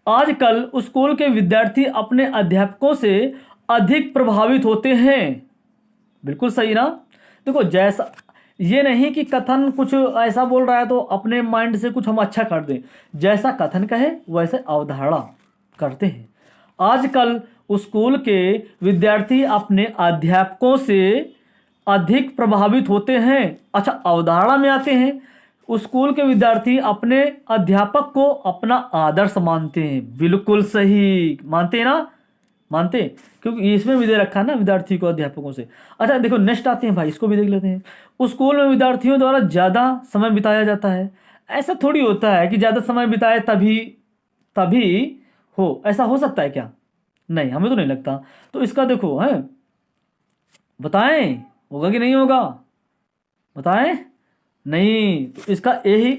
आजकल स्कूल के विद्यार्थी अपने अध्यापकों से अधिक प्रभावित होते हैं, बिल्कुल सही ना। देखो जैसा, ये नहीं कि कथन कुछ ऐसा बोल रहा है तो अपने माइंड से कुछ हम अच्छा कर दें, जैसा कथन कहे वैसे अवधारणा करते हैं। आजकल स्कूल के विद्यार्थी अपने अध्यापकों से अधिक प्रभावित होते हैं। अच्छा, अवधारणा में आते हैं, स्कूल के विद्यार्थी अपने अध्यापक को अपना आदर्श मानते हैं, बिल्कुल सही, मानते हैं ना, मानते हैं, क्योंकि इसमें भी दे रखा है ना विद्यार्थी को अध्यापकों से। अच्छा देखो नेक्स्ट आते हैं भाई, इसको भी देख लेते हैं। स्कूल में विद्यार्थियों द्वारा ज़्यादा समय बिताया जाता है, ऐसा थोड़ी होता है कि ज़्यादा समय बिताए तभी तभी हो, ऐसा हो सकता है क्या? नहीं, हमें तो नहीं लगता। तो इसका देखो है, बताएं होगा कि नहीं होगा, बताएं। नहीं, तो इसका यही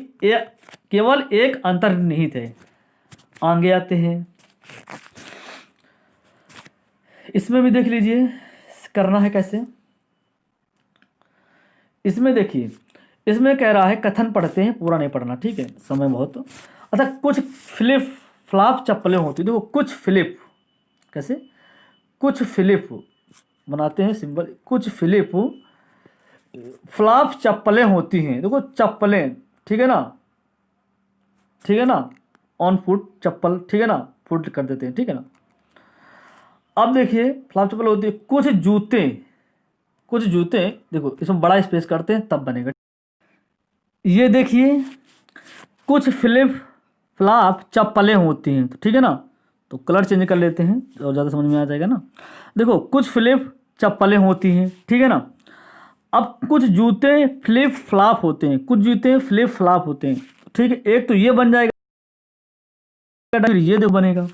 केवल एक अंतर्निहित है। आगे आते हैं, इसमें भी देख लीजिए करना है कैसे। इसमें देखिए, इसमें कह रहा है कथन पढ़ते हैं, पूरा नहीं पढ़ना, ठीक है, समय बहुत। अच्छा, कुछ फ्लिप फ्लॉप चप्पलें होती, देखो कुछ फ्लिप, कैसे, कुछ फ्लिप बनाते हैं सिंबल, कुछ फ्लिप फ्लॉप चप्पलें होती हैं, देखो चप्पलें, ठीक है ना, ठीक है ना, ऑन फुट चप्पल, ठीक है ना, फुट कर देते हैं, ठीक है ना। अब देखिए फ्लॉप चप्पल होती है, कुछ जूते, कुछ जूते, देखो इसमें बड़ा स्पेस करते हैं तब बनेगा। ये देखिए कुछ फ्लिप फ्लॉप चप्पलें होती हैं, तो ठीक है ना, तो कलर चेंज कर लेते हैं और ज़्यादा समझ में आ जाएगा ना। देखो कुछ फ्लिप चप्पलें होती हैं, ठीक है ना। अब कुछ जूते फ्लिप फ्लॉप होते हैं, कुछ जूते फ्लिप फ्लॉप होते हैं, ठीक है, एक तो ये बन जाएगा, फिर ये देखो बनेगा।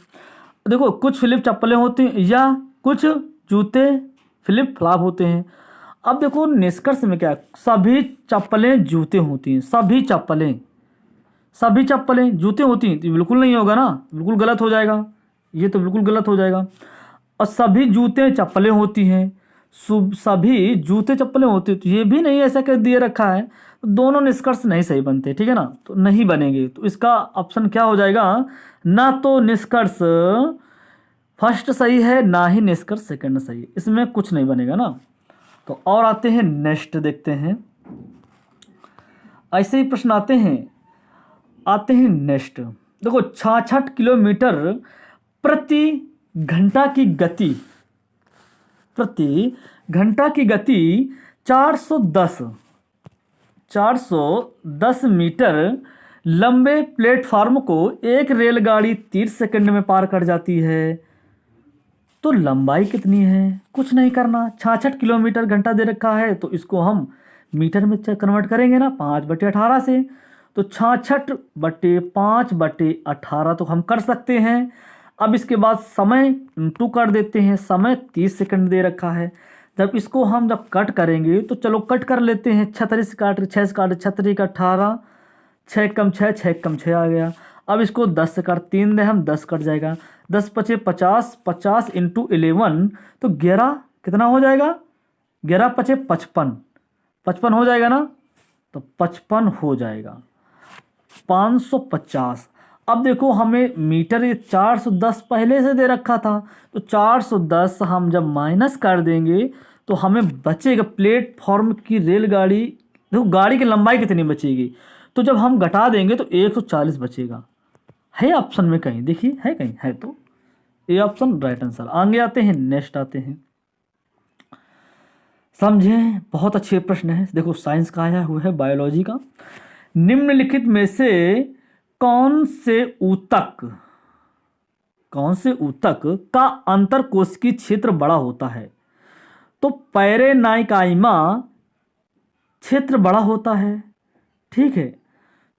देखो कुछ फ्लिप चप्पलें होती हैं या कुछ जूते फ्लिप फ्लॉप होते हैं। अब देखो निष्कर्ष में क्या है, सभी चप्पलें जूते होती हैं, सभी चप्पलें, सभी चप्पलें जूते होती हैं, तो बिल्कुल नहीं होगा ना, बिल्कुल गलत हो जाएगा, ये तो बिल्कुल गलत हो जाएगा। और सभी जूते चप्पलें होती हैं, सभी जूते चप्पलें होती हैं, तो ये भी नहीं ऐसा कर दिए रखा है, तो दोनों निष्कर्ष नहीं सही बनते, ठीक है ना, तो नहीं बनेंगे। तो इसका ऑप्शन क्या हो जाएगा, ना तो निष्कर्ष फर्स्ट सही है, ना ही निष्कर्ष सेकंड सही है, इसमें कुछ नहीं बनेगा ना। तो और आते हैं नेक्स्ट, देखते हैं, ऐसे ही प्रश्न आते हैं नेक्स्ट। देखो 66 किलोमीटर प्रति घंटा की गति, प्रति घंटा की गति 410 मीटर लंबे प्लेटफार्म को एक रेलगाड़ी 30 सेकंड में पार कर जाती है। तो लंबाई कितनी है, कुछ नहीं करना, 66 किलोमीटर घंटा दे रखा है, तो इसको हम मीटर में कन्वर्ट करेंगे ना, 5/18 से। तो 66/5/18 तो हम कर सकते हैं। अब इसके बाद समय इंटू कर देते हैं, समय 30 सेकंड दे रखा है। जब इसको हम जब कट करेंगे तो चलो कट कर लेते हैं, 36 काट 6 से काट 36 का 18, 6 कम 6, 6 कम 6 आ गया। अब इसको 10 से काट 3 दे हम, 10 कट जाएगा, 10 पचे 50, 50 इंटू 11 तो 11 कितना हो जाएगा, 11 पचे 55, 55 हो जाएगा ना, तो 55 हो जाएगा, 550। अब देखो हमें मीटर ये 410 पहले से दे रखा था, तो 410 हम जब माइनस कर देंगे तो हमें बचेगा प्लेटफॉर्म की रेलगाड़ी, देखो गाड़ी की लंबाई कितनी बचेगी, तो जब हम घटा देंगे तो 140 बचेगा। है ऑप्शन में कहीं, देखिए है कहीं, है तो ये ऑप्शन राइट आंसर। आगे आते हैं, नेक्स्ट आते हैं, समझें, बहुत अच्छे प्रश्न है। देखो साइंस का आया हुआ है, बायोलॉजी का। निम्नलिखित में से कौन से ऊतक का अंतरकोशिकीय क्षेत्र बड़ा होता है, तो पैरेनाइकाइमा क्षेत्र बड़ा होता है, ठीक है,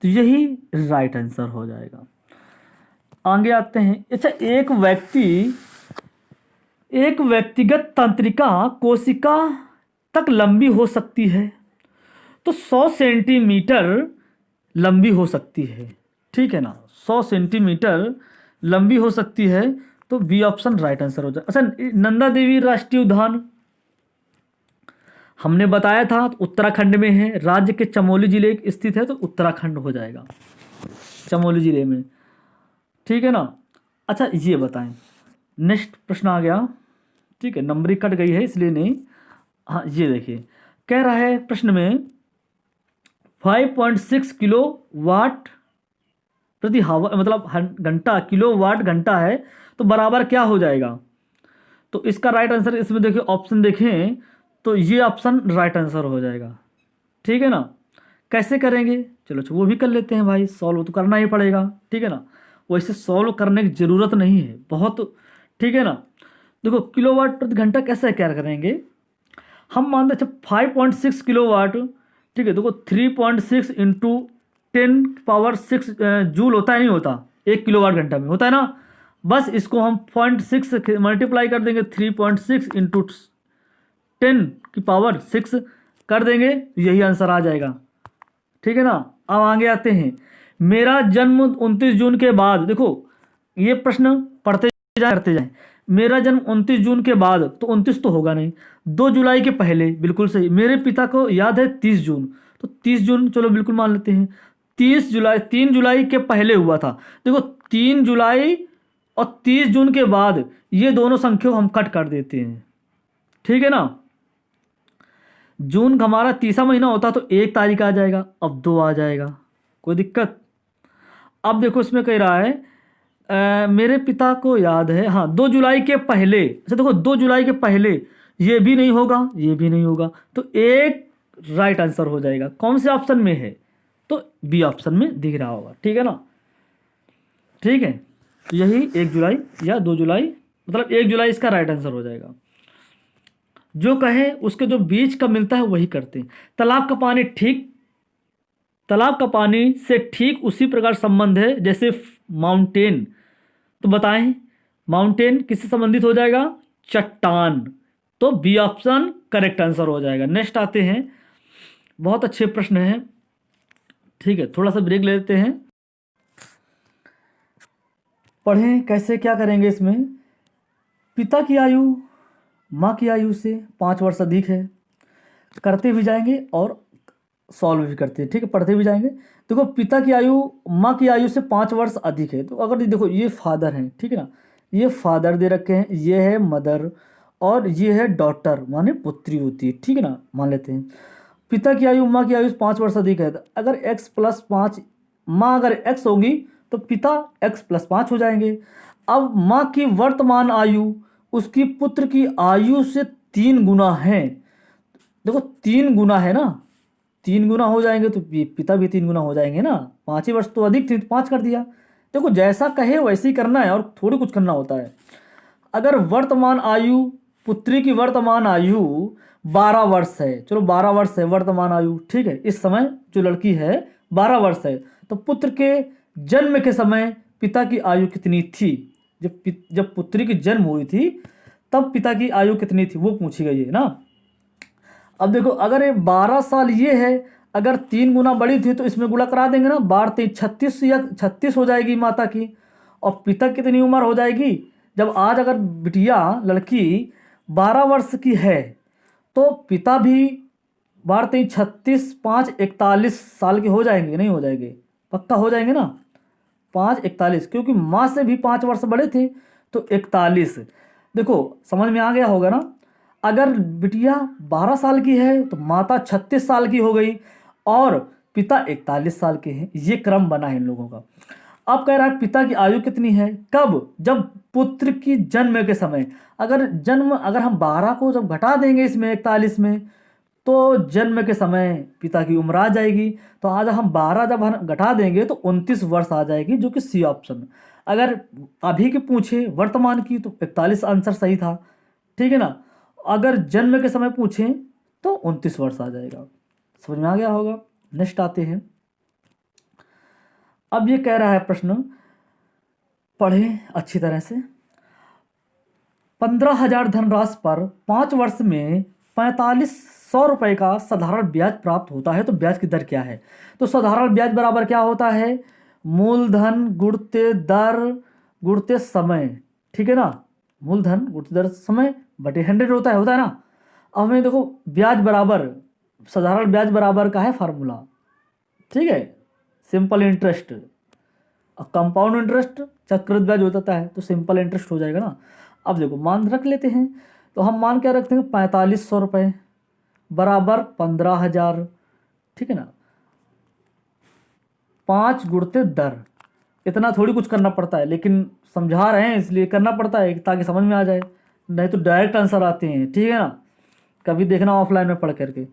तो यही राइट आंसर हो जाएगा। आगे आते हैं, अच्छा एक व्यक्तिगत तंत्रिका कोशिका तक लंबी हो सकती है, तो 100 सेंटीमीटर लंबी हो सकती है, ठीक है ना, 100 सेंटीमीटर लंबी हो सकती है, तो बी ऑप्शन राइट आंसर हो जाए। अच्छा नंदा देवी राष्ट्रीय उद्यान हमने बताया था, तो उत्तराखंड में है, राज्य के चमोली जिले स्थित है, तो उत्तराखंड हो जाएगा, चमोली जिले में, ठीक है ना। अच्छा ये बताएं, नेक्स्ट प्रश्न आ गया, ठीक है, नंबरिंग कट गई है इसलिए नहीं। हाँ ये देखिए, कह रहा है प्रश्न में 5.6 किलो वाट प्रति हावर, मतलब घंटा, किलो वाट घंटा है, तो बराबर क्या हो जाएगा, तो इसका राइट आंसर, इसमें देखिए ऑप्शन देखें तो ये ऑप्शन राइट आंसर हो जाएगा, ठीक है ना। कैसे करेंगे, चलो वो भी कर लेते हैं भाई, सॉल्व तो करना ही पड़ेगा, ठीक है ना, वैसे सॉल्व करने की ज़रूरत नहीं है बहुत, ठीक है ना। देखो किलोवाट प्रति घंटा कैसे क्या करेंगे, हम मानते हैं 5.6 किलोवाट, ठीक है, देखो 3.6 इंटू 10⁻6 जूल होता है, नहीं होता 1 किलोवाट घंटा में होता है ना। बस इसको हम 0.6 मल्टीप्लाई कर देंगे 3.6 इंटू 10⁻6 कर देंगे, तो यही आंसर आ जाएगा। ठीक है ना। अब आगे आते हैं, मेरा जन्म 29 जून के बाद, देखो ये प्रश्न पढ़ते जाए करते जाए। मेरा जन्म 29 जून के बाद, तो 29 तो होगा नहीं, 2 जुलाई के पहले, बिल्कुल सही। मेरे पिता को याद है 30 जून, तो 30 जून चलो बिल्कुल मान लेते हैं। 3 जुलाई के पहले हुआ था। देखो 3 जुलाई और 30 जून के बाद ये दोनों संख्या हम कट कर देते हैं। ठीक है ना। जून हमारा तीसरा महीना होता तो 1 तारीख आ जाएगा, अब 2 आ जाएगा, कोई दिक्कत। अब देखो इसमें कह रहा है मेरे पिता को याद है, हाँ 2 जुलाई के पहले। अच्छा देखो 2 जुलाई के पहले ये भी नहीं होगा, ये भी नहीं होगा, तो एक राइट आंसर हो जाएगा। कौन से ऑप्शन में है, तो बी ऑप्शन में दिख रहा होगा। ठीक है ना। ठीक है, तो यही 1 जुलाई या 2 जुलाई, मतलब 1 जुलाई इसका राइट आंसर हो जाएगा। जो कहे उसके जो बीच का मिलता है वही करते हैं। तालाब का पानी से ठीक उसी प्रकार संबंध है जैसे माउंटेन, तो बताएं माउंटेन किससे संबंधित हो जाएगा, चट्टान, तो बी ऑप्शन करेक्ट आंसर हो जाएगा। नेक्स्ट आते हैं, बहुत अच्छे प्रश्न हैं। ठीक है, थोड़ा सा ब्रेक ले लेते हैं, पढ़ें कैसे क्या करेंगे इसमें। पिता की आयु माँ की आयु से 5 वर्ष अधिक है, करते भी जाएंगे और सॉल्व भी करते हैं। ठीक है, पढ़ते भी जाएंगे। देखो पिता की आयु माँ की आयु से 5 वर्ष अधिक है, तो अगर देखो ये फादर हैं, ठीक है ना, ये फादर दे रखे हैं, ये है मदर और ये है डॉटर, माने पुत्री होती है। ठीक है ना, मान लेते हैं पिता की आयु माँ की आयु से 5 वर्ष अधिक है, तो अगर x+5, माँ अगर x होगी तो पिता x+5 हो जाएंगे। अब माँ की वर्तमान आयु उसकी पुत्र की आयु से 3 गुना है। देखो 3 गुना है ना, 3 गुना हो जाएंगे तो पिता भी 3 गुना हो जाएंगे ना। 5 ही वर्ष तो अधिक थी तो 5 कर दिया। देखो जैसा कहे वैसे ही करना है और थोड़ी कुछ करना होता है। अगर वर्तमान आयु, पुत्री की वर्तमान आयु 12 वर्ष है, चलो 12 वर्ष है वर्तमान आयु, ठीक है, इस समय जो लड़की है 12 वर्ष है, तो पुत्र के जन्म के समय पिता की आयु कितनी थी। जब पुत्री की जन्म हुई थी तब पिता की आयु कितनी थी वो पूछी गई है ना। अब देखो अगर ये 12 साल ये है, अगर 3 गुना बड़ी थी तो इसमें गुणा करा देंगे ना, 12 3 36 या 36 हो जाएगी माता की। और पिता कितनी उम्र हो जाएगी, जब आज अगर बिटिया लड़की 12 वर्ष की है तो पिता भी 12 3 36 5 41 साल के हो जाएंगे, नहीं हो जाएंगे, पक्का हो जाएंगे ना। 5 41, क्योंकि माँ से भी 5 वर्ष बड़े थे तो 41। देखो समझ में आ गया होगा ना। अगर बिटिया 12 साल की है तो माता 36 साल की हो गई और पिता 41 साल के हैं, ये क्रम बना है इन लोगों का। अब कह रहा है पिता की आयु कितनी है, कब, जब पुत्र की जन्म के समय। अगर हम 12 को जब घटा देंगे इसमें 41 में तो जन्म के समय पिता की उम्र आ जाएगी। तो आज हम 12 जब हम घटा देंगे तो 29 वर्ष आ जाएगी, जो कि सी ऑप्शन। अगर अभी के पूछे वर्तमान की तो 41 आंसर सही था। ठीक है ना। अगर जन्म के समय पूछें तो 29 वर्ष आ जाएगा। समझ में आ गया होगा। नेक्स्ट आते हैं। अब ये कह रहा है प्रश्न, पढ़ें अच्छी तरह से। 15,000 धनराशि पर 5 वर्ष में 4500 रुपये का साधारण ब्याज प्राप्त होता है, तो ब्याज की दर क्या है। तो साधारण ब्याज बराबर क्या होता है, मूलधन गुणते दर गुणते समय। ठीक है ना, मूलधन गुणते दर समय बटे 100 होता है ना। अब हमें देखो ब्याज बराबर, साधारण ब्याज बराबर का है फार्मूला, ठीक है, सिंपल इंटरेस्ट। कंपाउंड इंटरेस्ट चक्रवृद्धि ब्याज हो जाता है तो सिंपल इंटरेस्ट हो जाएगा ना। अब देखो मान रख लेते हैं, तो हम मान क्या रखते हैं, 4500 रुपये बराबर 15,000। ठीक है ना, 5 गुणते दर, इतना थोड़ी कुछ करना पड़ता है, लेकिन समझा रहे हैं इसलिए करना पड़ता है ताकि समझ में आ जाए, नहीं तो डायरेक्ट आंसर आते हैं। ठीक है ना, कभी देखना ऑफलाइन में पढ़ करके।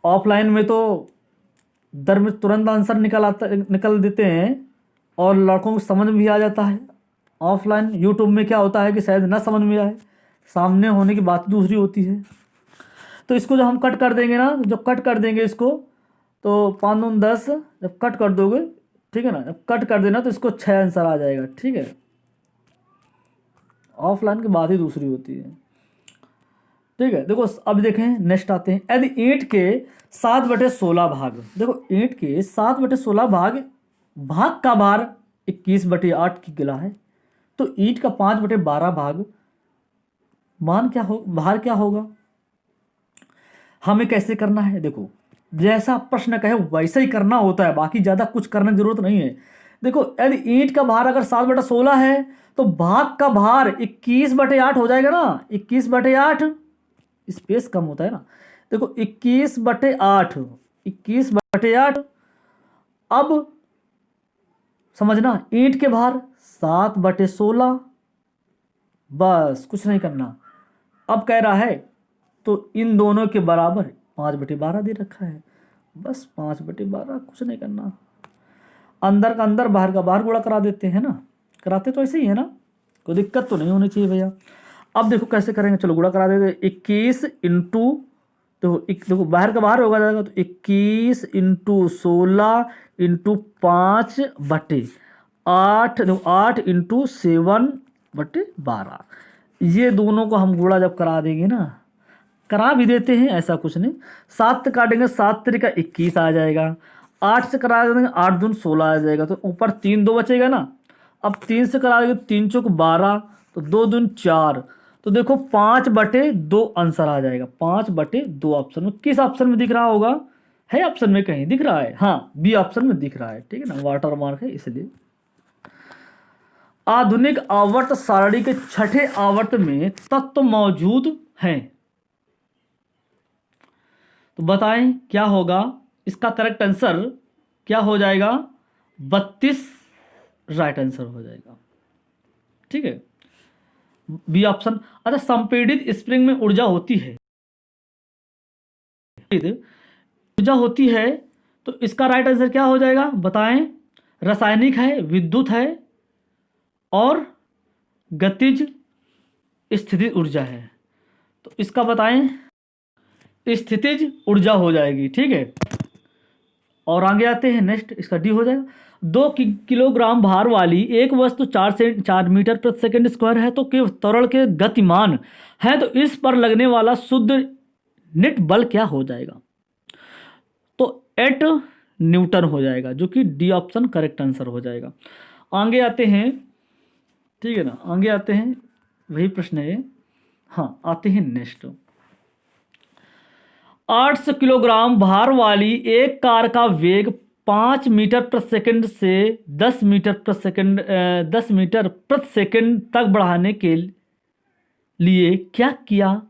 ऑफलाइन में तो दर में तुरंत आंसर निकल देते हैं और लड़कों को समझ में भी आ जाता है। ऑफलाइन यूट्यूब में क्या होता है कि शायद ना समझ में आए, सामने होने की बात दूसरी होती है। तो इसको जो हम कट कर देंगे ना, जो कट कर देंगे इसको, तो 5 दूनी 10, जब कट कर दोगे, ठीक है ना, जब कट कर देना तो इसको 6 आंसर आ जाएगा। ठीक है, ऑफलाइन की बात ही दूसरी होती है। ठीक है, देखो अब देखें, नेक्स्ट आते हैं। यदि ईंट के 7/16 भाग, देखो ईंट के 7/16 भाग, भाग का भार 21/8 की किलो है, तो ईंट का 5/12 भाग मान क्या हो, भार क्या होगा? हमें कैसे करना है? देखो जैसा प्रश्न कहे वैसा ही करना होता है, बाकी ज़्यादा कुछ करने की जरूरत नहीं है। देखो यदि ईंट का भार अगर 7/16 है तो भाग का भार 21/8 हो जाएगा ना। 21/8, स्पेस कम होता है ना। देखो 21/8, 21/8। अब समझना, ईंट के भार 7/16, बस कुछ नहीं करना। अब कह रहा है तो इन दोनों के बराबर 5/12 दे रखा है, बस 5/12, कुछ नहीं करना। अंदर का अंदर, बाहर का बाहर गुणा करा देते हैं ना, कराते तो ऐसे ही है ना, कोई दिक्कत तो नहीं होनी चाहिए भैया। अब देखो कैसे करेंगे, चलो गुणा करा देते। 21 इंटू, देखो बाहर का बाहर होगा जाएगा, तो 21 इंटू 16 इंटू 5/8, देखो 8 इंटू 7/12। ये दोनों को हम गुणा जब करा देंगे ना, करा भी देते हैं, ऐसा कुछ नहीं। 7 से काटेंगे, 7 तरीका 21 आ जाएगा। 8 से करा देंगे, 8 दूनी 16 आ जाएगा, तो ऊपर 3 2 बचेगा ना। अब 3 से करा देंगे, 3 चौक 12, तो 2 दूनी 4, तो देखो 5/2 आंसर आ जाएगा। 5/2 ऑप्शन में, किस ऑप्शन में दिख रहा होगा? है ऑप्शन में कहीं दिख रहा है? हाँ, बी ऑप्शन में दिख रहा है। ठीक है ना, वाटर मार्क है इसलिए। आधुनिक आवर्त सारणी के छठे आवर्त में तत्व मौजूद हैं, तो बताएं क्या होगा? इसका करेक्ट आंसर क्या हो जाएगा? 32 राइट आंसर हो जाएगा। ठीक है, बी ऑप्शन। अच्छा, संपीड़ित स्प्रिंग में ऊर्जा होती है, ऊर्जा होती है, तो इसका राइट आंसर क्या हो जाएगा बताएं? रासायनिक है, विद्युत है, और गतिज स्थितिज ऊर्जा है, तो इसका बताएं? स्थितिज ऊर्जा हो जाएगी। ठीक है, और आगे आते हैं नेक्स्ट, इसका डी हो जाएगा। 2 किलोग्राम भार वाली एक वस्तु 4 मीटर प्रति सेकंड स्क्वायर है, तो त्वरण के गतिमान है, तो इस पर लगने वाला शुद्ध नेट बल क्या हो जाएगा? तो 8 न्यूटन हो जाएगा, जो कि डी ऑप्शन करेक्ट आंसर हो जाएगा। आगे आते हैं, ठीक है ना, आगे आते हैं, वही प्रश्न है। हाँ, आते हैं नेक्स्ट। 800 किलोग्राम भार वाली एक कार का वेग 5 मीटर प्रति सेकंड से 10 मीटर प्रति सेकंड 10 मीटर प्रति सेकंड तक बढ़ाने के लिए क्या किया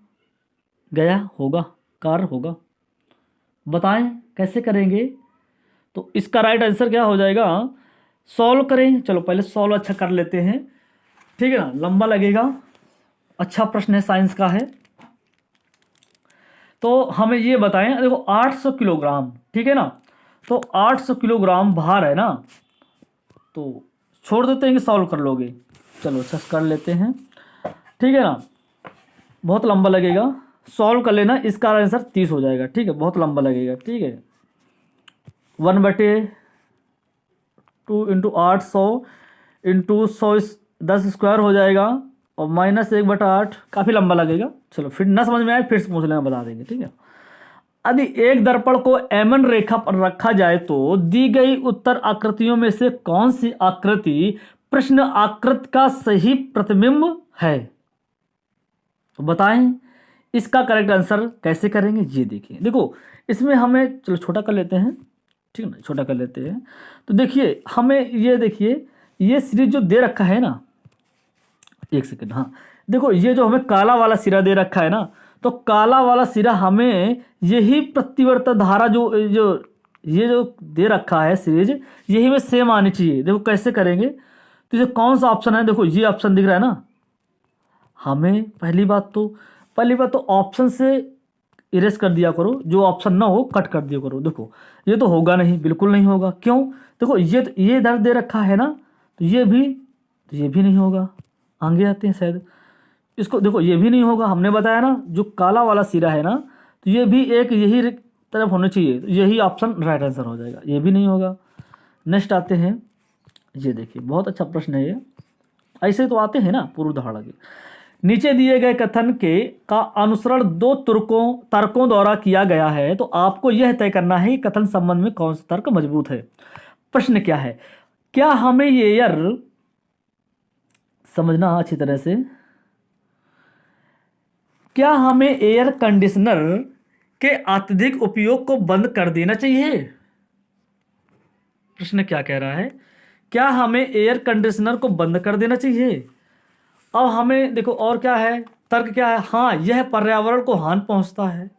गया होगा, कार्य होगा? बताएं कैसे करेंगे? तो इसका राइट आंसर क्या हो जाएगा? सॉल्व करें, चलो पहले सॉल्व अच्छा कर लेते हैं। ठीक है ना, लंबा लगेगा, अच्छा प्रश्न है, साइंस का है। तो हमें ये बताएं, देखो 800 किलोग्राम, ठीक है ना, तो 800 किलोग्राम भार है ना, तो छोड़ देते हैं कि सॉल्व कर लोगे? चलो अच्छा कर लेते हैं, ठीक है ना, बहुत लंबा लगेगा, सॉल्व कर लेना। इसका आंसर 30 हो जाएगा। ठीक है, बहुत लंबा लगेगा। ठीक है, 1/2 इंटू 800 इंटू 110 स्क्वायर हो जाएगा, और -1/8, काफ़ी लंबा लगेगा। चलो फिर ना समझ में आए फिर पूछ लेना, बता देंगे। ठीक है, यदि एक दर्पण को एमन रेखा पर रखा जाए तो दी गई उत्तर आकृतियों में से कौन सी आकृति प्रश्न आकृति का सही प्रतिबिंब है? तो बताएं इसका करेक्ट आंसर कैसे करेंगे? ये देखिए, देखो इसमें हमें, चलो छोटा कर लेते हैं, ठीक है ना, छोटा कर लेते हैं। तो देखिए हमें ये देखिए, ये सीरीज जो दे रखा है ना, एक सेकंड, हाँ देखो ये जो हमें काला वाला सिरा दे रखा है ना, तो काला वाला सिरा हमें यही प्रतिवर्त धारा जो जो ये जो दे रखा है सीरीज, यही में सेम आनी चाहिए। देखो कैसे करेंगे, तो ये कौन सा ऑप्शन है? देखो ये ऑप्शन दिख रहा है ना, हमें पहली बात तो ऑप्शन से इरेज कर दिया करो, जो ऑप्शन ना हो कट कर दिया करो। देखो ये तो होगा नहीं, बिल्कुल नहीं होगा। क्यों? देखो ये इधर दे रखा है ना, तो ये भी नहीं होगा। आगे आते हैं, शायद इसको देखो, ये भी नहीं होगा। हमने बताया ना, जो काला वाला सिरा है ना, तो ये भी एक यही तरफ होने चाहिए, तो यही ऑप्शन राइट आंसर हो जाएगा, ये भी नहीं होगा। नेक्स्ट आते हैं, ये देखिए बहुत अच्छा प्रश्न है ये, ऐसे तो आते हैं ना पूर्व धारणा के। नीचे दिए गए कथन के का अनुसरण दो तर्कों द्वारा किया गया है, तो आपको यह तय करना है कि कथन संबंध में कौन सा तर्क मजबूत है। प्रश्न क्या है, क्या हमें एयर, समझना अच्छी तरह से, क्या हमें एयर कंडीशनर के अत्यधिक उपयोग को बंद कर देना चाहिए। प्रश्न क्या कह रहा है, क्या हमें एयर कंडीशनर को बंद कर देना चाहिए। अब हमें देखो और क्या है, तर्क क्या है, हाँ यह पर्यावरण को हानि पहुंचता है,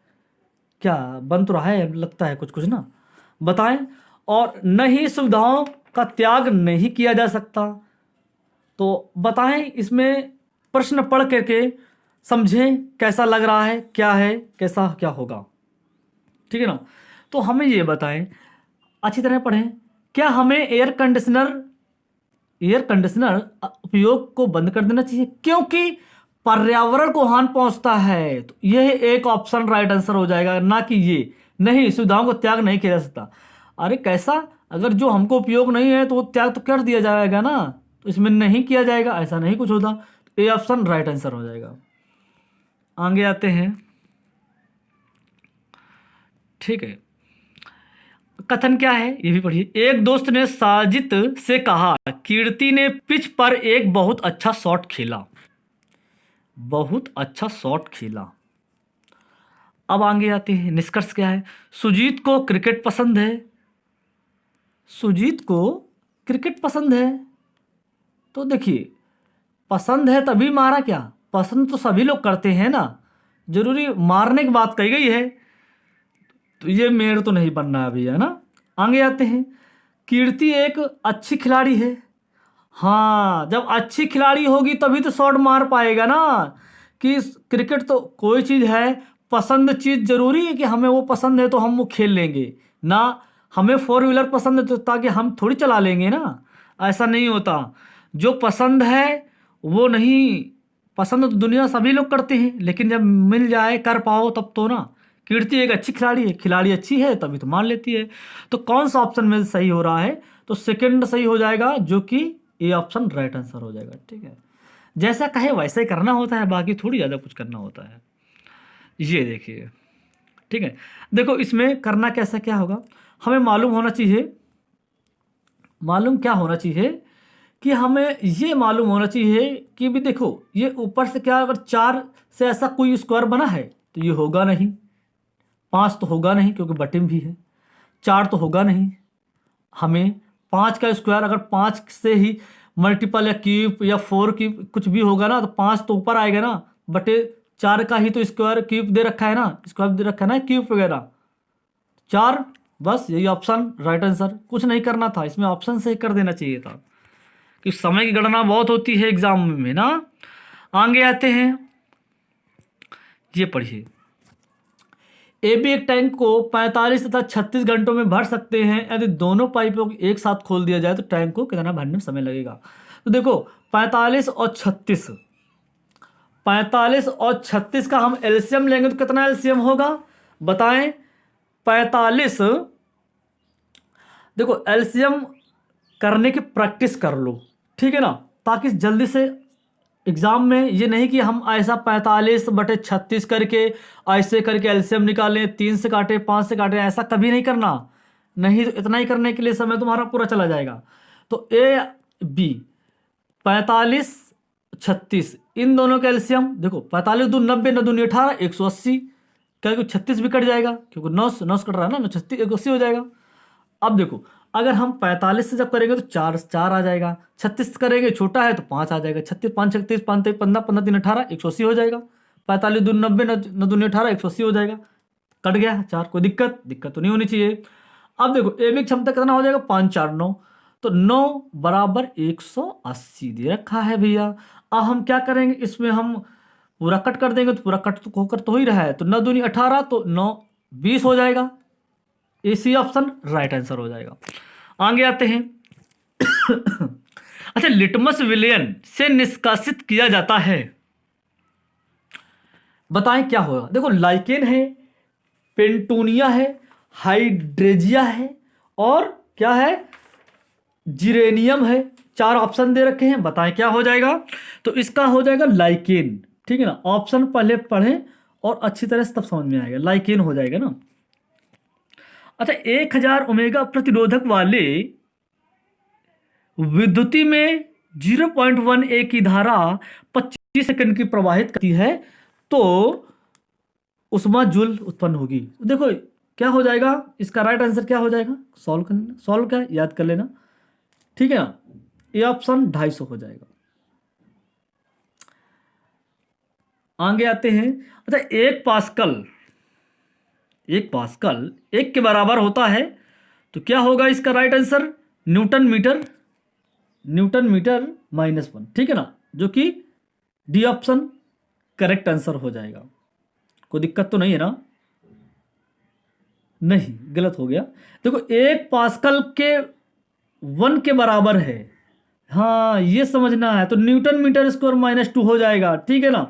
क्या बन तो रहा है लगता है कुछ कुछ ना, बताएं। और नहीं सुविधाओं का त्याग नहीं किया जा सकता, तो बताएं इसमें प्रश्न पढ़ करके समझें कैसा लग रहा है, क्या है, कैसा क्या होगा, ठीक है ना। तो हमें ये बताएं, अच्छी तरह पढ़ें, क्या हमें एयर कंडीशनर उपयोग को बंद कर देना चाहिए क्योंकि पर्यावरण को हानि पहुंचता है, तो यह एक ऑप्शन राइट आंसर हो जाएगा, ना कि ये नहीं सुविधाओं को त्याग नहीं किया जा सकता। अरे कैसा, अगर जो हमको उपयोग नहीं है तो वो त्याग तो कर दिया जाएगा ना, तो इसमें नहीं किया जाएगा, ऐसा नहीं कुछ होता, तो ये ऑप्शन राइट आंसर हो जाएगा। आगे आते हैं, ठीक है। कथन क्या है ये भी पढ़िए। एक दोस्त ने साजिद से कहा, कीर्ति ने पिच पर एक बहुत अच्छा शॉट खेला, बहुत अच्छा शॉट खेला। अब आगे आते हैं, निष्कर्ष क्या है, सुजीत को क्रिकेट पसंद है, सुजीत को क्रिकेट पसंद है, तो देखिए पसंद है तभी मारा क्या, पसंद तो सभी लोग करते हैं ना, जरूरी मारने की बात कही गई है, तो ये मेड़ तो नहीं बनना है अभी, है ना। आगे आते हैं, कीर्ति एक अच्छी खिलाड़ी है, हाँ जब अच्छी खिलाड़ी होगी तभी तो शॉट मार पाएगा ना, कि क्रिकेट तो कोई चीज़ है, पसंद चीज़ जरूरी है कि हमें वो पसंद है तो हम वो खेल लेंगे ना, हमें फोर व्हीलर पसंद है तो ताकि हम थोड़ी चला लेंगे ना, ऐसा नहीं होता। जो पसंद है वो नहीं, पसंद तो दुनिया सभी लोग करते हैं, लेकिन जब मिल जाए कर पाओ तब तो ना। कीर्ति एक अच्छी खिलाड़ी है, खिलाड़ी अच्छी है तभी तो मान लेती है, तो कौन सा ऑप्शन में सही हो रहा है, तो सेकंड सही हो जाएगा, जो कि ये ऑप्शन राइट आंसर हो जाएगा, ठीक है। जैसा कहे वैसे ही करना होता है, बाकी थोड़ी ज़्यादा कुछ करना होता है, ये देखिए, ठीक है। देखो इसमें करना कैसा क्या होगा, हमें मालूम होना चाहिए, मालूम क्या होना चाहिए कि हमें ये मालूम होना चाहिए कि भी देखो ये ऊपर से क्या, अगर 4 से ऐसा कोई स्क्वायर बना है तो ये होगा नहीं, 5 तो होगा नहीं क्योंकि बटे में भी है, 4 तो होगा नहीं, हमें 5 का स्क्वायर अगर 5 से ही मल्टीपल या क्यूब या 4 की कुछ भी होगा ना, तो 5 तो ऊपर आएगा ना, बटे 4 का ही तो स्क्वायर क्यूब दे रखा है ना, स्क्वायर दे रखा है ना क्यूब वगैरह, 4, बस यही ऑप्शन राइट आंसर, कुछ नहीं करना था इसमें, ऑप्शन से ही कर देना चाहिए था, कि समय की गणना बहुत होती है एग्जाम में ना। आगे आते हैं, ये पढ़िए, एबी एक टैंक को 45 तथा 36 घंटों में भर सकते हैं, यदि दोनों पाइपों को एक साथ खोल दिया जाए तो टैंक को कितना भरने में समय लगेगा। तो देखो 45 और 36, 45 और 36 का हम एलसीएम लेंगे तो कितना एलसीएम होगा बताएं। 45, देखो एलसीएम करने की प्रैक्टिस कर लो, ठीक है ना, ताकि जल्दी से एग्जाम में ये नहीं कि हम ऐसा 45/36 करके ऐसे करके एलसीएम निकालें, 3 से काटे 5 से काटे, ऐसा कभी नहीं करना, नहीं तो इतना ही करने के लिए समय तुम्हारा पूरा चला जाएगा। तो ए बी 45 36 इन दोनों का एलसीएम देखो, 45 दूनी 90, 9 दूनी 18, 180, क्योंकि 36 भी कट जाएगा क्योंकि 9 कट रहा है ना, 9 36 180 हो जाएगा। अब देखो अगर हम 45 से जब करेंगे तो 4 आ जाएगा, 36 करेंगे छोटा है तो 5 आ जाएगा, 36 5 36 5 3 15 15 3 18 180 हो जाएगा, 45 दूनी 90, 9 दूनी 18 180 हो जाएगा, कट गया 4, कोई दिक्कत तो नहीं होनी चाहिए। अब देखो ए बी क्षमता कितना हो जाएगा, 5 4 9, तो 9 बराबर 180 दे रखा है भैया। अब हम क्या करेंगे, इसमें हम पूरा कट कर देंगे, तो पूरा कट तो होकर तो ही रहा है, तो 9 दूनी 18 तो 9 20 हो जाएगा, इसी ऑप्शन राइट आंसर हो जाएगा। आगे आते हैं अच्छा, लिटमस विलयन से निष्कासित किया जाता है, बताएं क्या होगा। देखो लाइकेन है, पेंटूनिया है हाइड्रेजिया है और क्या है, जिरेनियम है। 4 ऑप्शन दे रखे हैं, बताएं क्या हो जाएगा। तो इसका हो जाएगा लाइकेन, ठीक है ना। ऑप्शन पहले पढ़ें और अच्छी तरह से तब समझ में आएगा, लाइकेन हो जाएगा ना। अच्छा, 1000 ओमेगा प्रतिरोधक वाले विद्युती में 0.1 की धारा 25 सेकंड की प्रवाहित करती है तो उष्मा जूल उत्पन्न होगी। देखो क्या हो जाएगा, इसका राइट आंसर क्या हो जाएगा, सॉल्व कर लेना। सॉल्व क्या याद कर लेना, ठीक है ना। ये ऑप्शन 250 हो जाएगा। आगे आते हैं। अच्छा, 1 पास्कल 1 के बराबर होता है तो क्या होगा इसका राइट आंसर, न्यूटन मीटर -1, ठीक है ना, जो कि डी ऑप्शन करेक्ट आंसर हो जाएगा। कोई दिक्कत तो नहीं है ना, नहीं गलत हो गया। देखो 1 पास्कल के 1 के बराबर है, हाँ ये समझना है, तो न्यूटन मीटर स्क्वायर -2 हो जाएगा, ठीक है ना।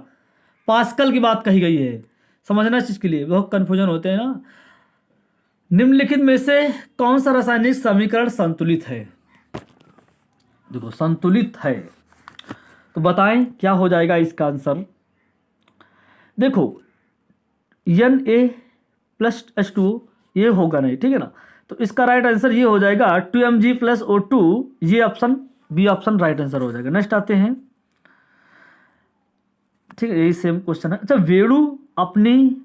पास्कल की बात कही गई है, समझना इस चीज़ के लिए बहुत कन्फ्यूजन होते हैं ना। निम्नलिखित में से कौन सा रासायनिक समीकरण संतुलित है, देखो संतुलित है तो बताएं क्या हो जाएगा इसका आंसर। देखो Na+H2 ये होगा नहीं, ठीक है ना, तो इसका राइट आंसर ये हो जाएगा 2Mg+O2, ये option B option right answer हो जाएगा। नेक्स्ट आते हैं, ठीक है, यही सेम क्वेश्चन है। अच्छा, वेणु अपनी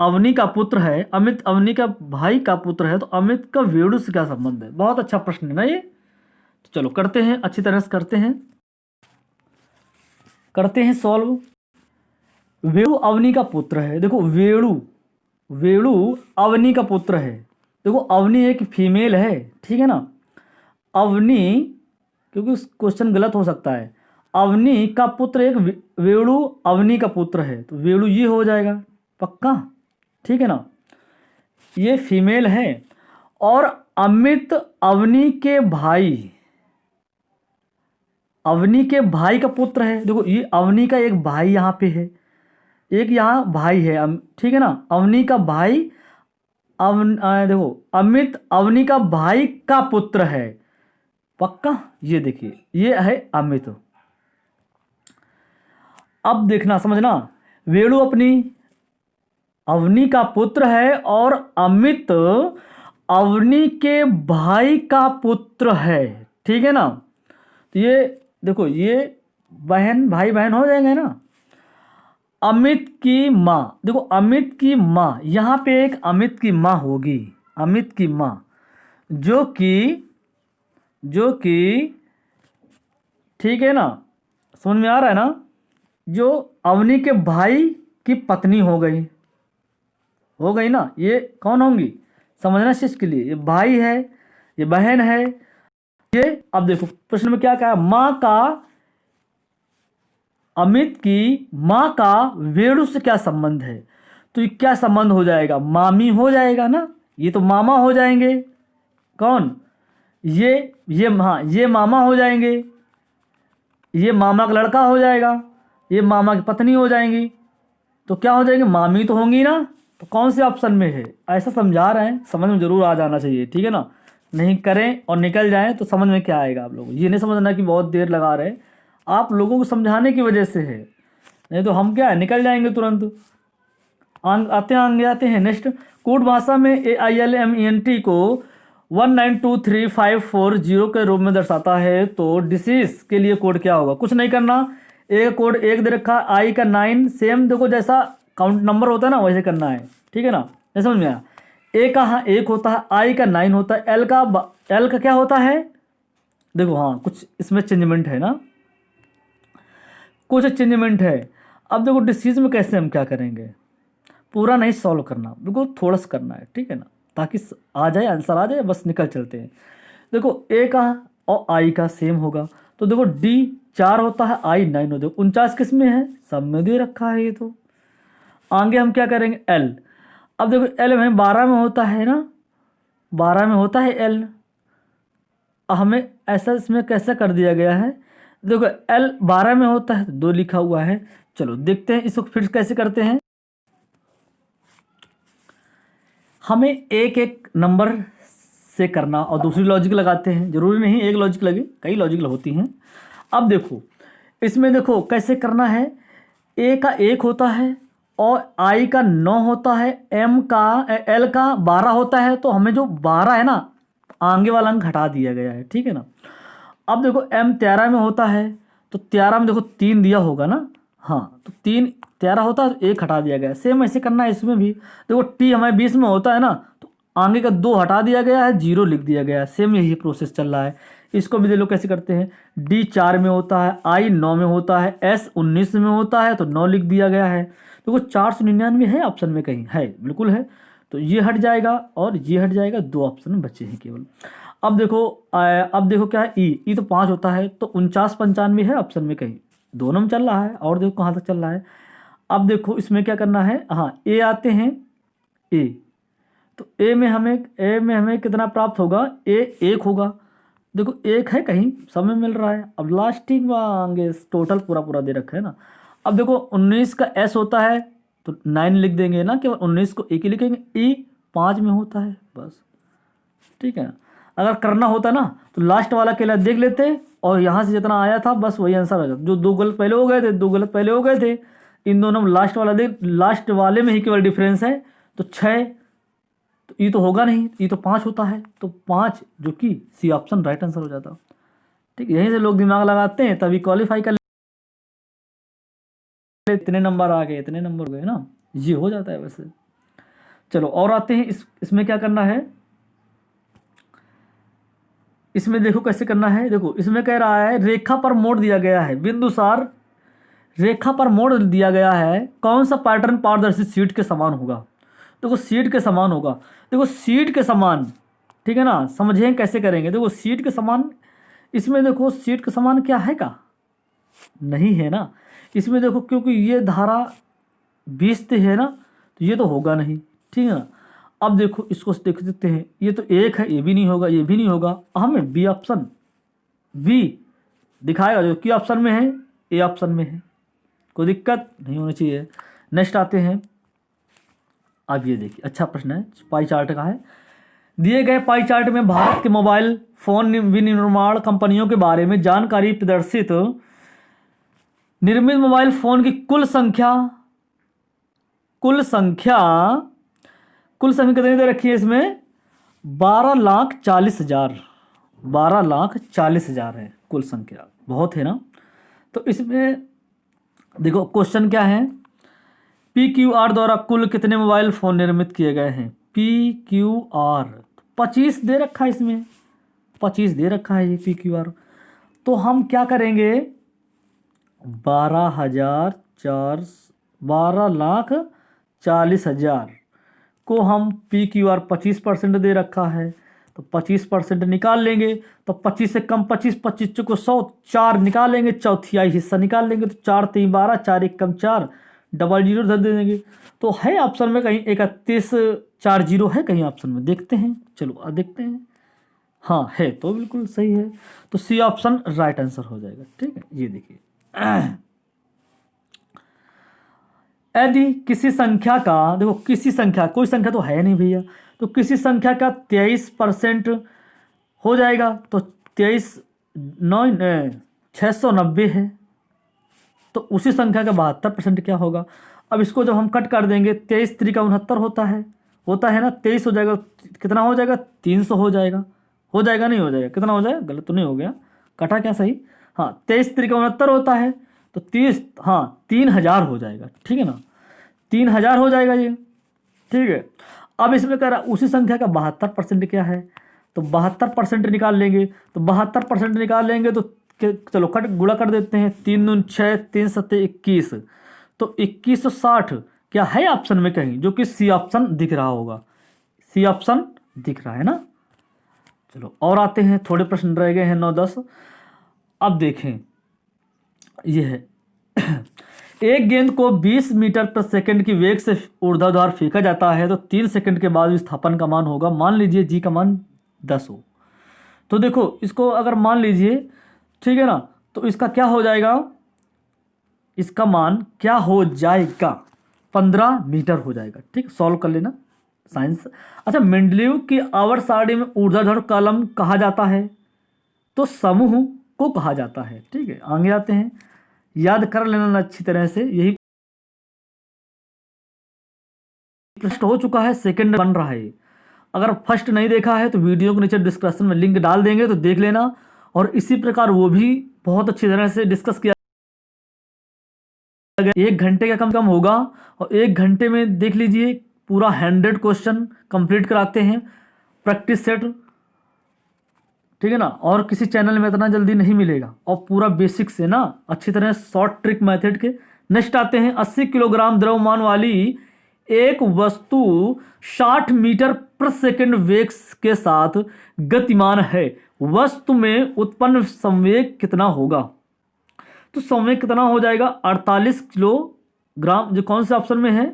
अवनी का पुत्र है, अमित अवनी का भाई का पुत्र है, तो अमित का वेणु से क्या संबंध है, बहुत अच्छा प्रश्न है ना ये। तो चलो करते हैं, अच्छी तरह से करते हैं सॉल्व। वेणु अवनी का पुत्र है, देखो वेणु अवनी का पुत्र है। देखो अवनी एक फीमेल है, ठीक है ना। अवनी, क्योंकि क्वेश्चन गलत हो सकता है, अवनी का पुत्र एक वेणु अवनी का पुत्र है, तो वेणु ये हो जाएगा पक्का, ठीक है ना। ये फीमेल है और अमित अवनी के भाई का पुत्र है। देखो ये अवनी का एक भाई यहाँ पे है, एक यहाँ भाई है, ठीक है ना। अवनी का भाई देखो अमित अवनी का भाई का पुत्र है पक्का, ये देखिए ये है अमित। अब देखना समझना, वेणु अपनी अवनी का पुत्र है और अमित अवनी के भाई का पुत्र है, ठीक है ना। तो ये देखो ये भाई बहन हो जाएंगे ना। अमित की माँ, देखो अमित की माँ, यहाँ पे एक अमित की माँ होगी, अमित की माँ जो कि ठीक है ना, समझ में आ रहा है ना, जो अवनी के भाई की पत्नी हो गई ना। ये कौन होंगी, समझना चीज के लिए, ये भाई है ये बहन है ये। अब देखो प्रश्न में क्या कहा, माँ का, अमित की माँ का वेणु से क्या संबंध है, तो ये क्या संबंध हो जाएगा, मामी हो जाएगा ना, ये तो मामा हो जाएंगे। कौन, ये हाँ ये मामा हो जाएंगे, ये मामा का लड़का हो जाएगा, ये मामा की पत्नी हो जाएंगी, तो क्या हो जाएंगे, मामी तो होंगी ना। तो कौन से ऑप्शन में है, ऐसा समझा रहे हैं, समझ में जरूर आ जाना चाहिए, ठीक है ना। नहीं करें और निकल जाएं तो समझ में क्या आएगा आप लोग, ये नहीं समझना कि बहुत देर लगा रहे हैं, आप लोगों को समझाने की वजह से है, नहीं तो हम क्या है निकल जाएंगे तुरंत। आते हैं नेक्स्ट। कोड भाषा में AILMENT को 1923540 के रूप में दर्शाता है, तो डिसीज के लिए कोड क्या होगा, कुछ नहीं करना, एक कोड 1 दे रखा, आई का 9, सेम देखो जैसा काउंट नंबर होता है ना वैसे करना है, ठीक है ना। नहीं समझ में आया, ए का हाँ 1 होता है, आई का 9 होता है, एल का क्या होता है, देखो हाँ कुछ इसमें चेंजमेंट है ना, कुछ चेंजमेंट है। अब देखो डिसीज में कैसे हम क्या करेंगे, पूरा नहीं सॉल्व करना, बिल्कुल थोड़ा सा करना है, ठीक है ना, ताकि आ जाए आंसर आ जाए, बस निकल चलते हैं। देखो ए का और आई का सेम होगा, तो देखो डी 4 होता है, आई 9 होता है, 49 किस में है, सब में दे रखा है ये तो। आगे हम क्या करेंगे, एल, अब देखो एल में 12 में होता है ना, 12 में होता है एल, हमें ऐसा इसमें कैसे कर दिया गया है, देखो एल 12 में होता है तो 2 लिखा हुआ है। चलो देखते हैं इसको फिर कैसे करते हैं। हमें एक एक नंबर से करना और दूसरी लॉजिक लगाते हैं, ज़रूरी नहीं एक लॉजिक लगे, कई लॉजिक होती हैं। अब देखो इसमें देखो कैसे करना है, ए का 1 होता है और आई का 9 होता है, एम का एल का 12 होता है, तो हमें जो 12 है ना आगे वाला अंक हटा दिया गया है, ठीक है ना। अब देखो एम 13 में होता है, तो 13 में देखो 3 दिया होगा ना, हाँ तो 3 13 होता है तो 1 हटा दिया गया। सेम ऐसे करना है इसमें भी, देखो टी हमारे 20 में होता है ना, तो आगे का 2 हटा दिया गया है, 0 लिख दिया गया है। सेम यही प्रोसेस चल रहा है। इसको भी देख लो कैसे करते हैं, डी 4 में होता है, आई 9 में होता है, एस 19 में होता है तो 9 लिख दिया गया है। देखो 499 है ऑप्शन में, कहीं है, बिल्कुल है, तो ये हट जाएगा और ये हट जाएगा, 2 ऑप्शन बचे हैं केवल। अब देखो क्या है, ई तो 5 होता है, तो 49 95 है ऑप्शन में कहीं, दोनों में चल रहा है। और देखो कहाँ तक चल रहा है। अब देखो इसमें क्या करना है, हाँ ए आते हैं, ए तो ए में हमें कितना प्राप्त होगा, ए 1 होगा। देखो 1 है कहीं, सब में मिल रहा है। अब लास्टिंग मांगे, टोटल पूरा पूरा दे रखा है ना। अब देखो 19 का एस होता है तो 9 लिख देंगे ना, केवल 19 को 1 ही लिखेंगे। ई 5 में होता है बस, ठीक है ना। अगर करना होता ना तो लास्ट वाला केवल देख लेते और यहाँ से जितना आया था बस वही आंसर आ जाता। जो 2 गलत पहले हो गए थे, 2 गलत पहले हो गए थे, इन दोनों में लास्ट वाला देख, लास्ट वाले में ही केवल डिफरेंस है, तो 6, तो ये तो होगा नहीं, ये तो 5 होता है, तो 5 जो कि सी ऑप्शन राइट आंसर हो जाता। ठीक है, यहीं से लोग दिमाग लगाते हैं तभी क्वालिफाई कर, इतने नंबर आ गए, इतने नंबर गए ना, ये हो जाता है वैसे। चलो और आते हैं इसमें क्या करना है। इसमें देखो कैसे करना है, देखो इसमें कह रहा है रेखा पर मोड़ दिया गया है, बिंदुसार रेखा पर मोड़ दिया गया है, कौन सा पैटर्न पारदर्शी शीट के समान होगा। देखो शीट के समान होगा, देखो शीट के समान, ठीक है ना, समझें कैसे करेंगे। देखो शीट के समान, इसमें देखो शीट के समान क्या है का, नहीं है ना। इसमें देखो क्योंकि ये धारा 20 है ना, तो ये तो होगा नहीं, ठीक है ना। अब देखो इसको देख देते हैं, ये तो 1 है, ये भी नहीं होगा, ये भी नहीं होगा। हमें बी ऑप्शन, बी दिखाएगा जो कि ऑप्शन में है, ए ऑप्शन में है, कोई दिक्कत नहीं होनी चाहिए। नेक्स्ट आते हैं, अब ये देखिए अच्छा प्रश्न है, पाई चार्ट का है। दिए गए पाई चार्ट में भारत के मोबाइल फोन विनिर्माण कंपनियों के बारे में जानकारी प्रदर्शित। निर्मित मोबाइल फोन की कुल संख्या कितनी दे रखी है इसमें, 12,40,000, 12,40,000 है कुल संख्या, बहुत है ना। तो इसमें देखो क्वेश्चन क्या है, PQR द्वारा कुल कितने मोबाइल फ़ोन निर्मित किए गए हैं। PQR 25 दे रखा है, इसमें 25 दे रखा है ये PQR। तो हम क्या करेंगे, 12,40,000 को हम PQR 25% दे रखा है, तो 25% निकाल लेंगे, तो 25 से कम 25, 25 को 100, 4 निकालेंगे, चौथाई हिस्सा निकाल लेंगे, तो 4 3 12, 4 1 कम 4, डबल जीरो धर दे देंगे। तो है ऑप्शन में कहीं 3140 है कहीं ऑप्शन में, देखते हैं, चलो देखते हैं, हाँ है तो बिल्कुल सही है, तो सी ऑप्शन राइट आंसर हो जाएगा। ठीक है, ये देखिए यदि किसी संख्या का, देखो किसी संख्या, कोई संख्या तो है नहीं भैया, तो किसी संख्या का 23% हो जाएगा, तो 690 है, तो उसी संख्या का 72% क्या होगा। अब इसको जब हम कट कर देंगे, 23 3 का 69 होता है ना, 23 हो जाएगा, कितना हो जाएगा, 300 हो जाएगा, नहीं हो जाएगा, कितना हो जाएगा, गलत तो नहीं हो गया, कटा क्या सही, हाँ 23 3 का 69 होता है, तो 30, हाँ 3000 हो जाएगा, ठीक है ना, 3000 हो जाएगा ये, ठीक है। अब इसमें कह रहा उसी संख्या का 72% क्या है, तो 72% निकाल लेंगे, तो 72% निकाल लेंगे तो चलो गुणा कर देते हैं, 3 दूनी 6, 3 7 21, तो 2160 क्या है ऑप्शन में कहीं, जो कि सी ऑप्शन दिख रहा होगा, सी ऑप्शन दिख रहा है ना। चलो और आते हैं, थोड़े प्रश्न रह गए हैं 9 10। अब देखें, ये है एक गेंद को 20 मीटर प्रति सेकंड की वेग से ऊर्ध्वाधर फेंका जाता है, तो 3 सेकंड के बाद विस्थापन का मान होगा, मान लीजिए जी का मान 10 हो। तो देखो इसको अगर मान लीजिए, ठीक है ना, तो इसका क्या हो जाएगा, इसका मान क्या हो जाएगा, 15 मीटर हो जाएगा। ठीक, सॉल्व कर लेना, साइंस। अच्छा, मेंडलीव की आवर्त सारणी में ऊर्ध्वाधर कॉलम कहा जाता है तो समूह को कहा जाता है। ठीक है, आगे आते हैं, याद कर लेना अच्छी तरह से, यही प्रश्न हो चुका है, सेकंड बन रहा है। अगर फर्स्ट नहीं देखा है तो वीडियो के नीचे डिस्क्रिप्शन में लिंक डाल देंगे तो देख लेना, और इसी प्रकार वो भी बहुत अच्छी तरह से डिस्कस किया गया। 1 घंटे का कम होगा, और 1 घंटे में देख लीजिए पूरा 100 क्वेश्चन कंप्लीट कराते हैं प्रैक्टिस सेट। ठीक है ना, और किसी चैनल में इतना जल्दी नहीं मिलेगा, और पूरा बेसिक से ना अच्छी तरह शॉर्ट ट्रिक मेथड के। नेक्स्ट आते हैं, 80 किलोग्राम द्रव्यमान वाली एक वस्तु 60 मीटर प्रति सेकंड वेग के साथ गतिमान है, वस्तु में उत्पन्न संवेग कितना होगा? तो संवेग कितना हो जाएगा? 48 किलोग्राम, जो कौन से ऑप्शन में है,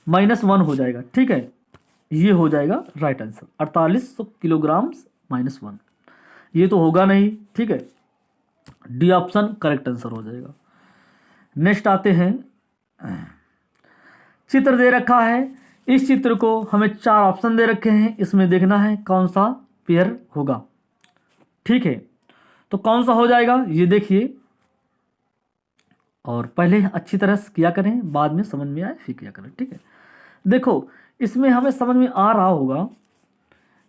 -1 हो जाएगा। ठीक है, ये हो जाएगा राइट आंसर, 48 किलोग्राम -1। ये तो होगा नहीं। ठीक है, डी ऑप्शन करेक्ट आंसर हो जाएगा। नेक्स्ट आते हैं, चित्र दे रखा है, इस चित्र को हमें 4 ऑप्शन दे रखे हैं, इसमें देखना है कौन सा पेयर होगा। ठीक है, तो कौन सा हो जाएगा ये देखिए, और पहले अच्छी तरह से किया करें, बाद में समझ में आए फिर किया करें। ठीक है, देखो इसमें हमें समझ में आ रहा होगा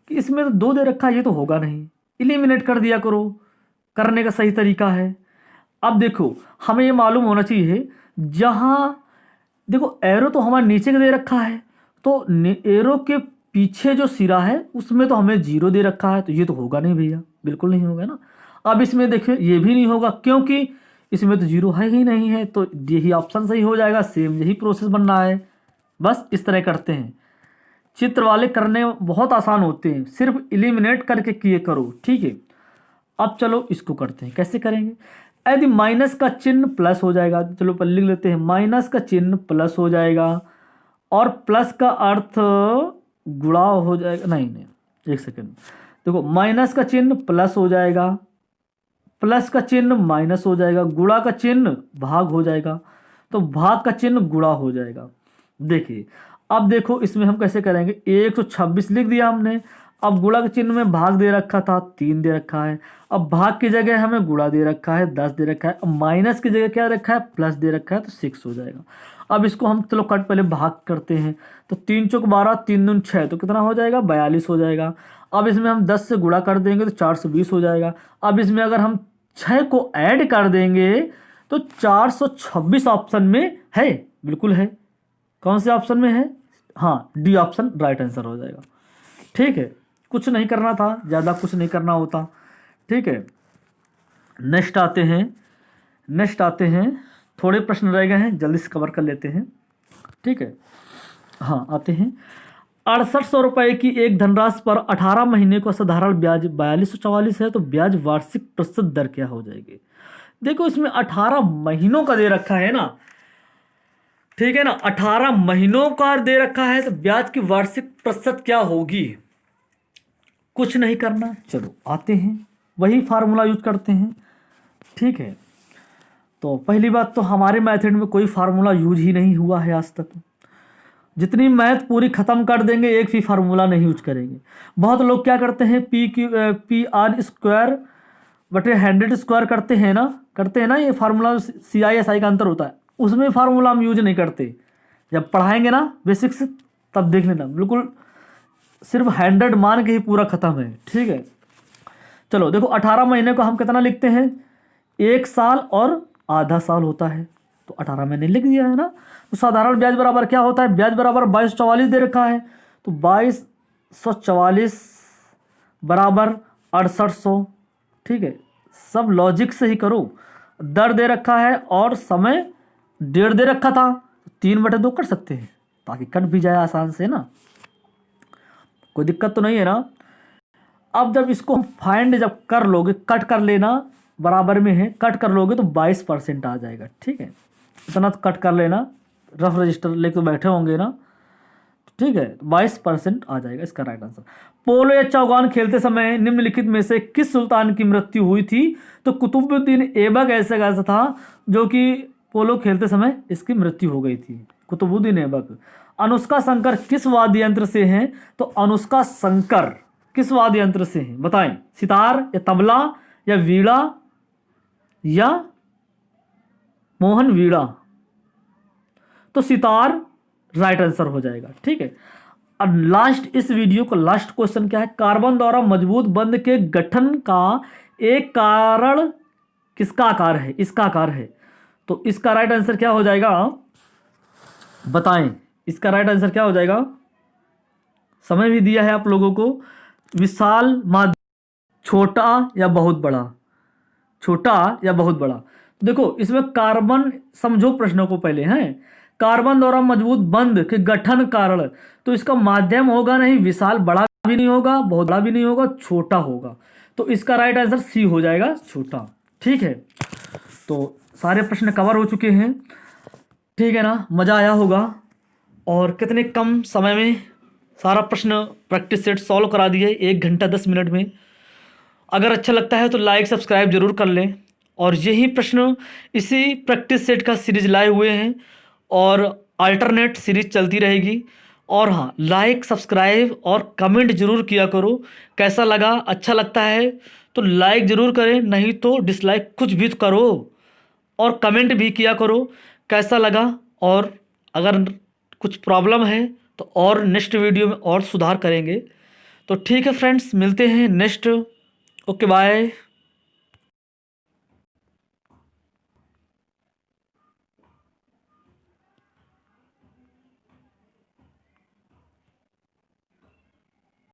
कि इसमें तो 2 दे रखा है, ये तो होगा नहीं, इलिमिनेट कर दिया करो, करने का सही तरीका है। अब देखो हमें ये मालूम होना चाहिए, जहाँ देखो एरो तो हमारे नीचे का दे रखा है, तो एरो के पीछे जो सिरा है उसमें तो हमें 0 दे रखा है, तो ये तो होगा नहीं भैया, बिल्कुल नहीं होगा ना। अब इसमें देखिए ये भी नहीं होगा, क्योंकि इसमें तो 0 है ही नहीं है, तो यही ऑप्शन सही हो जाएगा। सेम यही प्रोसेस बन रहा है, बस इस तरह करते हैं। चित्र वाले करने बहुत आसान होते हैं, सिर्फ इलिमिनेट करके किए करो। ठीक है, अब चलो इसको करते हैं, कैसे करेंगे। यदि माइनस का चिन्ह प्लस हो जाएगा, चलो पर लिख लेते हैं, माइनस का चिन्ह प्लस हो जाएगा, और प्लस का अर्थ गुणा हो जाएगा, नहीं एक सेकेंड, देखो माइनस का चिन्ह प्लस हो जाएगा, प्लस का चिन्ह माइनस हो जाएगा, गुणा का चिन्ह भाग हो जाएगा, तो भाग का चिन्ह गुणा हो जाएगा। देखिए अब देखो इसमें हम कैसे करेंगे, 126 लिख दिया हमने, अब गुणा के चिन्ह में भाग दे रखा था 3 दे रखा है, अब भाग की जगह हमें गुणा दे रखा है 10 दे रखा है, अब माइनस की जगह क्या रखा है, प्लस दे रखा है, तो 6 हो जाएगा। अब इसको हम चलो कट पहले भाग करते हैं, तो 3 चौक 12, 3 दूनी 6, तो कितना हो जाएगा, 42 हो जाएगा। अब इसमें हम 10 से गुणा कर देंगे तो 420 हो जाएगा। अब इसमें अगर हम 6 को ऐड कर देंगे तो 426 ऑप्शन में है, बिल्कुल है। कौन से ऑप्शन में है, हाँ डी ऑप्शन राइट आंसर हो जाएगा। ठीक है, कुछ नहीं करना था, ज़्यादा कुछ नहीं करना होता। ठीक है, नेक्स्ट आते हैं, थोड़े प्रश्न रह गए हैं, जल्दी से कवर कर लेते हैं। ठीक है, हाँ आते हैं, 6800 रुपये की एक धनराशि पर 18 महीने को साधारण ब्याज 4244 है, तो ब्याज वार्षिक प्रतिशत दर क्या हो जाएगी। देखो इसमें 18 महीनों का दे रखा है ना, ठीक है ना, 18 महीनों का दे रखा है, तो ब्याज की वार्षिक प्रतिशत क्या होगी। कुछ नहीं करना, चलो आते हैं, वही फार्मूला यूज करते हैं। ठीक है, तो पहली बात तो हमारे मेथड में कोई फार्मूला यूज ही नहीं हुआ है आज तक, जितनी मैथ पूरी ख़त्म कर देंगे एक भी फार्मूला नहीं यूज करेंगे। बहुत लोग क्या करते हैं, PR² बटे 100 स्क्वायर करते हैं ना, ये फार्मूला CI/SI का अंतर होता है, उसमें फार्मूला हम यूज नहीं करते। जब पढ़ाएंगे ना बेसिक्स तब देख लेना, बिल्कुल सिर्फ 100 मान के ही पूरा ख़त्म है। ठीक है, चलो देखो 18 महीने को हम कितना लिखते हैं, 1 साल और आधा साल होता है, तो 18 महीने लिख दिया है ना। तो साधारण ब्याज बराबर क्या होता है, ब्याज बराबर 2244 दे रखा है, तो 2244 बराबर 6800। ठीक है, सब लॉजिक से ही करो, दर दे रखा है और समय 1.5 दे रखा था, 3/2 कर सकते हैं ताकि कट भी जाए आसान से ना, कोई दिक्कत तो नहीं है ना। अब जब इसको हम फाइंड जब कर लोगे, कट कर लेना, बराबर में है, कट कर लोगे तो 22% आ जाएगा। ठीक है, इतना तो कट कर लेना, रफ रजिस्टर लेके बैठे होंगे ना। ठीक है, 22% आ जाएगा इसका राइट आंसर। पोलो या चौगान खेलते समय निम्नलिखित में से किस सुल्तान की मृत्यु हुई थी, तो कुतुबुद्दीन ऐबक ऐसा था जो कि पोलो खेलते समय इसकी मृत्यु हो गई थी, कुतुबुद्दीन ऐबक। अनुष्का शंकर किस वाद्य यंत्र से हैं? तो अनुष्का शंकर किस वाद्य यंत्र से हैं बताएं? सितार या तबला या वीणा या मोहन वीणा? तो सितार राइट आंसर हो जाएगा। ठीक है। अब लास्ट, इस वीडियो का लास्ट क्वेश्चन क्या है? कार्बन द्वारा मजबूत बंध के गठन का एक कारण किसका आकार है? इसका आकार है। तो इसका राइट आंसर क्या हो जाएगा बताएं? इसका राइट आंसर क्या हो जाएगा? समय भी दिया है आप लोगों को। विशाल माध्यम, छोटा या बहुत बड़ा? छोटा या बहुत बड़ा? तो देखो इसमें कार्बन, समझो प्रश्नों को पहले हैं। कार्बन द्वारा मजबूत बंध के गठन कारण, तो इसका माध्यम होगा नहीं, विशाल, बड़ा भी नहीं होगा, बहुत बड़ा भी नहीं होगा, छोटा होगा। तो इसका राइट आंसर सी हो जाएगा, छोटा। ठीक है। तो सारे प्रश्न कवर हो चुके हैं। ठीक है ना, मज़ा आया होगा। और कितने कम समय में सारा प्रश्न प्रैक्टिस सेट सॉल्व करा दिए, 1 घंटा 10 मिनट में। अगर अच्छा लगता है तो लाइक सब्सक्राइब जरूर कर लें। और यही प्रश्न इसी प्रैक्टिस सेट का सीरीज लाए हुए हैं और अल्टरनेट सीरीज चलती रहेगी। और हाँ, लाइक सब्सक्राइब और कमेंट जरूर किया करो। कैसा लगा? अच्छा लगता है तो लाइक ज़रूर करें, नहीं तो डिसलाइक कुछ भी करो। और कमेंट भी किया करो कैसा लगा। और अगर कुछ प्रॉब्लम है तो और नेक्स्ट वीडियो में और सुधार करेंगे। तो ठीक है फ्रेंड्स, मिलते हैं नेक्स्ट। Okay bye.